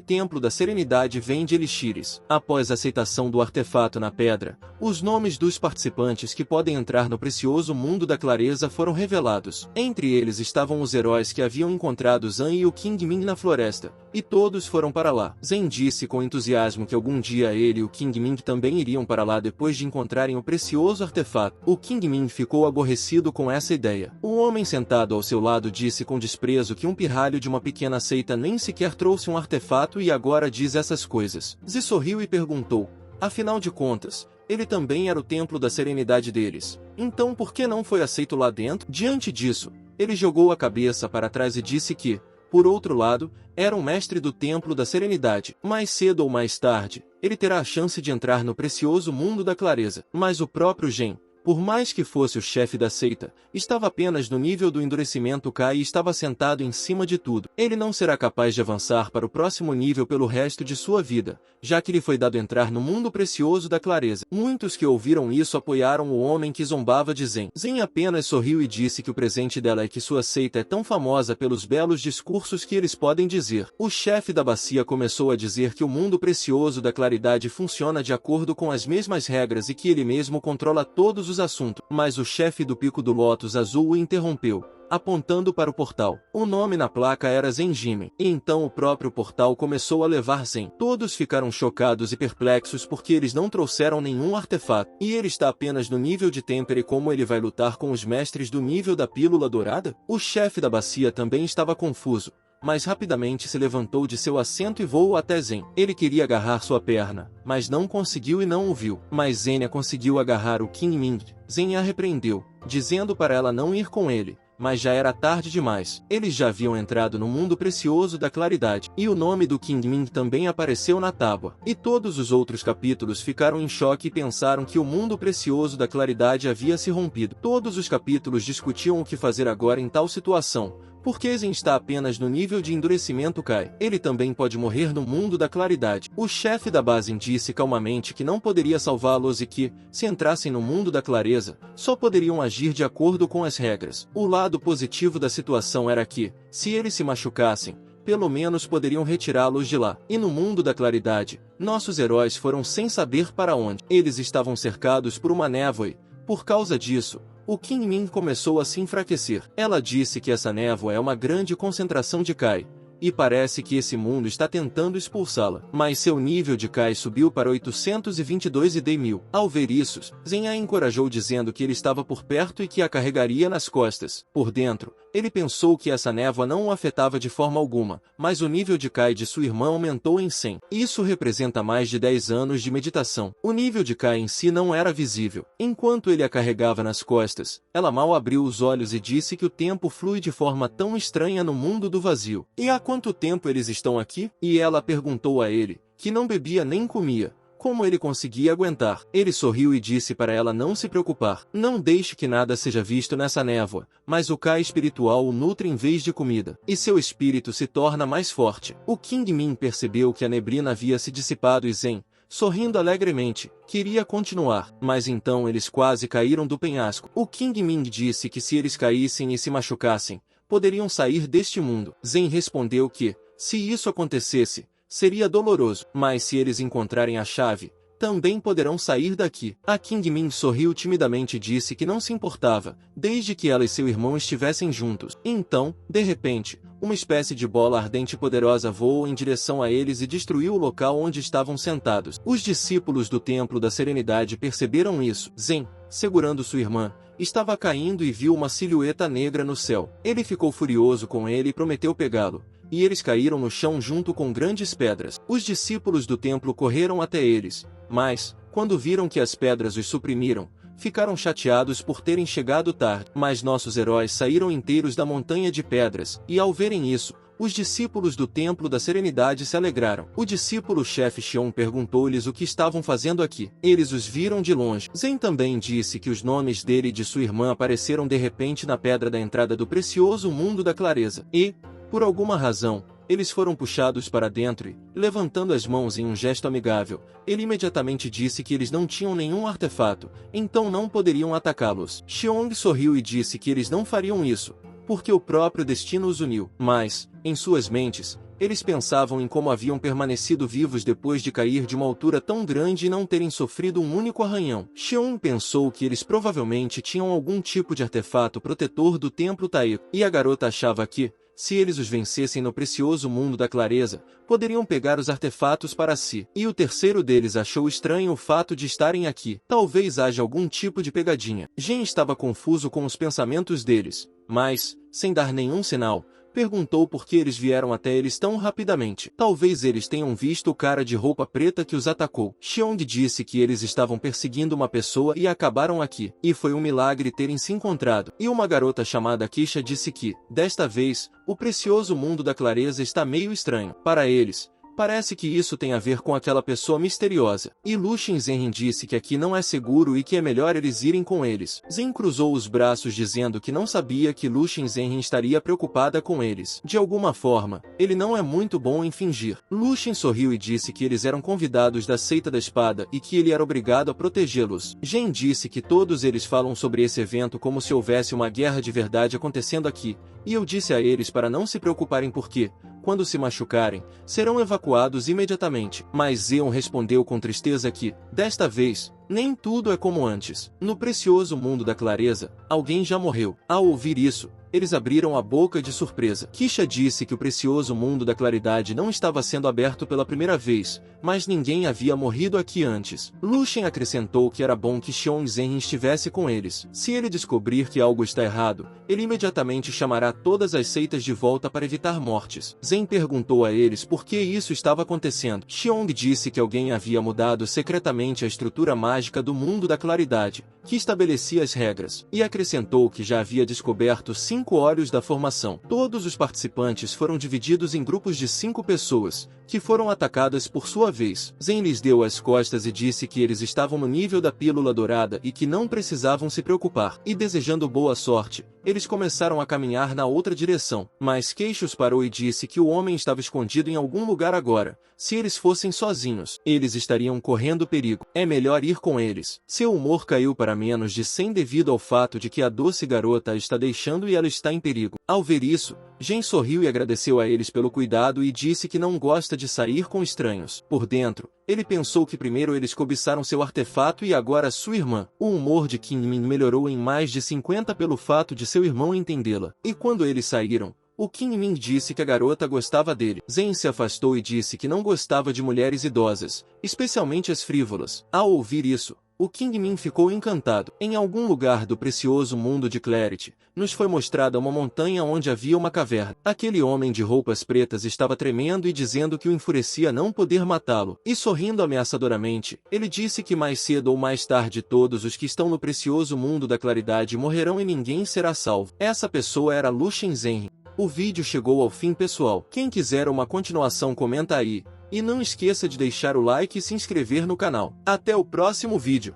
Templo da Serenidade vende elixires. Após a aceitação do artefato na pedra, os nomes dos participantes que podem entrar no precioso mundo da clareza foram revelados. Entre eles estavam os heróis que haviam encontrado Zan e o King Ming na floresta, e todos foram para lá. Zen disse com entusiasmo que algum dia ele e o King Ming também iriam para lá depois de encontrarem o precioso artefato. O King Ming ficou aborrecido com essa ideia. O homem sentado ao seu lado disse com desprezo que um pirralho de uma pequena seita nem sequer trouxe um artefato e agora diz essas coisas. Zi sorriu e perguntou, afinal de contas, ele também era o templo da serenidade deles. Então por que não foi aceito lá dentro? Diante disso, ele jogou a cabeça para trás e disse que, por outro lado, era um mestre do templo da serenidade. Mais cedo ou mais tarde, ele terá a chance de entrar no precioso mundo da clareza. Mas o próprio Gen, por mais que fosse o chefe da seita, estava apenas no nível do endurecimento Kai e estava sentado em cima de tudo. Ele não será capaz de avançar para o próximo nível pelo resto de sua vida, já que lhe foi dado entrar no mundo precioso da clareza. Muitos que ouviram isso apoiaram o homem que zombava de Zen. Zen apenas sorriu e disse que o presente dela é que sua seita é tão famosa pelos belos discursos que eles podem dizer. O chefe da bacia começou a dizer que o mundo precioso da claridade funciona de acordo com as mesmas regras e que ele mesmo controla todos os assuntos. Mas o chefe do Pico do Lótus Azul o interrompeu, apontando para o portal. O nome na placa era Zenjime. E então o próprio portal começou a levar Zen. Todos ficaram chocados e perplexos porque eles não trouxeram nenhum artefato. E ele está apenas no nível de Tempere. Como ele vai lutar com os mestres do nível da Pílula Dourada? O chefe da bacia também estava confuso, mas rapidamente se levantou de seu assento e voou até Zen. Ele queria agarrar sua perna, mas não conseguiu e não o viu. Mas Zenya conseguiu agarrar o King Ming. Zen a repreendeu, dizendo para ela não ir com ele, mas já era tarde demais. Eles já haviam entrado no mundo precioso da claridade, e o nome do King Ming também apareceu na tábua. E todos os outros capítulos ficaram em choque e pensaram que o mundo precioso da claridade havia se rompido. Todos os capítulos discutiam o que fazer agora em tal situação, porque Zen está apenas no nível de endurecimento Kai. Ele também pode morrer no mundo da claridade. O chefe da base disse calmamente que não poderia salvá-los e que, se entrassem no mundo da clareza, só poderiam agir de acordo com as regras. O lado positivo da situação era que, se eles se machucassem, pelo menos poderiam retirá-los de lá. E no mundo da claridade, nossos heróis foram sem saber para onde. Eles estavam cercados por uma névoa e, por causa disso, o King Ming começou a se enfraquecer. Ela disse que essa névoa é uma grande concentração de Kai, e parece que esse mundo está tentando expulsá-la. Mas seu nível de Kai subiu para 822 ID-1000. Ao ver isso, Zen a encorajou dizendo que ele estava por perto e que a carregaria nas costas. Por dentro, ele pensou que essa névoa não o afetava de forma alguma, mas o nível de Kai de sua irmã aumentou em 100. Isso representa mais de 10 anos de meditação. O nível de Kai em si não era visível. Enquanto ele a carregava nas costas, ela mal abriu os olhos e disse que o tempo flui de forma tão estranha no mundo do vazio. E há quanto tempo eles estão aqui? E ela perguntou a ele, que não bebia nem comia, como ele conseguia aguentar. Ele sorriu e disse para ela não se preocupar. Não deixe que nada seja visto nessa névoa, mas o Kai espiritual o nutre em vez de comida, e seu espírito se torna mais forte. O King Min percebeu que a neblina havia se dissipado e Zen, sorrindo alegremente, queria continuar, mas então eles quase caíram do penhasco. O King Ming disse que se eles caíssem e se machucassem, poderiam sair deste mundo. Zen respondeu que, se isso acontecesse, seria doloroso, mas se eles encontrarem a chave, também poderão sair daqui. A King Min sorriu timidamente e disse que não se importava, desde que ela e seu irmão estivessem juntos. Então, de repente, uma espécie de bola ardente poderosa voou em direção a eles e destruiu o local onde estavam sentados. Os discípulos do Templo da Serenidade perceberam isso. Zen, segurando sua irmã, estava caindo e viu uma silhueta negra no céu. Ele ficou furioso com ele e prometeu pegá-lo, e eles caíram no chão junto com grandes pedras. Os discípulos do templo correram até eles, mas, quando viram que as pedras os suprimiram, ficaram chateados por terem chegado tarde. Mas nossos heróis saíram inteiros da montanha de pedras, e ao verem isso, os discípulos do Templo da Serenidade se alegraram. O discípulo-chefe Xion perguntou-lhes o que estavam fazendo aqui. Eles os viram de longe. Zen também disse que os nomes dele e de sua irmã apareceram de repente na pedra da entrada do precioso mundo da clareza. E, por alguma razão, eles foram puxados para dentro e, levantando as mãos em um gesto amigável, ele imediatamente disse que eles não tinham nenhum artefato, então não poderiam atacá-los. Xiong sorriu e disse que eles não fariam isso, porque o próprio destino os uniu. Mas, em suas mentes, eles pensavam em como haviam permanecido vivos depois de cair de uma altura tão grande e não terem sofrido um único arranhão. Xion pensou que eles provavelmente tinham algum tipo de artefato protetor do Templo Taiko, e a garota achava que, se eles os vencessem no precioso mundo da clareza, poderiam pegar os artefatos para si. E o terceiro deles achou estranho o fato de estarem aqui. Talvez haja algum tipo de pegadinha. Gen estava confuso com os pensamentos deles, mas, sem dar nenhum sinal, perguntou por que eles vieram até eles tão rapidamente. Talvez eles tenham visto o cara de roupa preta que os atacou. Xiong disse que eles estavam perseguindo uma pessoa e acabaram aqui, e foi um milagre terem se encontrado. E uma garota chamada Kisha disse que, desta vez, o precioso mundo da clareza está meio estranho. Para eles, parece que isso tem a ver com aquela pessoa misteriosa. E Luxin Zenrin disse que aqui não é seguro e que é melhor eles irem com eles. Zen cruzou os braços dizendo que não sabia que Luxin Zenrin estaria preocupada com eles. De alguma forma, ele não é muito bom em fingir. Luxin sorriu e disse que eles eram convidados da seita da espada e que ele era obrigado a protegê-los. Gen disse que todos eles falam sobre esse evento como se houvesse uma guerra de verdade acontecendo aqui, e eu disse a eles para não se preocuparem porque, quando se machucarem, serão evacuados imediatamente. Mas Zeon respondeu com tristeza que, desta vez, nem tudo é como antes. No precioso mundo da clareza, alguém já morreu. Ao ouvir isso, eles abriram a boca de surpresa. Kisha disse que o precioso mundo da claridade não estava sendo aberto pela primeira vez, mas ninguém havia morrido aqui antes. Luxin acrescentou que era bom que Xiong Zenrin estivesse com eles. Se ele descobrir que algo está errado, ele imediatamente chamará todas as seitas de volta para evitar mortes. Zen perguntou a eles por que isso estava acontecendo. Xiong disse que alguém havia mudado secretamente a estrutura mágica do mundo da claridade, que estabelecia as regras, e acrescentou que já havia descoberto 5 olhos da formação. Todos os participantes foram divididos em grupos de 5 pessoas, que foram atacadas por sua vez. Zen lhes deu as costas e disse que eles estavam no nível da pílula dourada e que não precisavam se preocupar. E desejando boa sorte, eles começaram a caminhar na outra direção. Mas Queixos parou e disse que o homem estava escondido em algum lugar agora. Se eles fossem sozinhos, eles estariam correndo perigo. É melhor ir com eles. Seu humor caiu para menos de 100 devido ao fato de que a doce garota a está deixando e ela está em perigo. Ao ver isso, Gen sorriu e agradeceu a eles pelo cuidado e disse que não gosta de sair com estranhos. Por dentro, ele pensou que primeiro eles cobiçaram seu artefato e agora sua irmã. O humor de Qin Min melhorou em mais de 50 pelo fato de seu irmão entendê-la. E quando eles saíram, O Qin Min disse que a garota gostava dele. Zen se afastou e disse que não gostava de mulheres idosas, especialmente as frívolas. Ao ouvir isso, o Qin Min ficou encantado. Em algum lugar do precioso mundo de Clarity, nos foi mostrada uma montanha onde havia uma caverna. Aquele homem de roupas pretas estava tremendo e dizendo que o enfurecia não poder matá-lo. E sorrindo ameaçadoramente, ele disse que mais cedo ou mais tarde todos os que estão no precioso mundo da claridade morrerão e ninguém será salvo. Essa pessoa era Lu Shenzhen. O vídeo chegou ao fim, pessoal. Quem quiser uma continuação comenta aí. E não esqueça de deixar o like e se inscrever no canal. Até o próximo vídeo.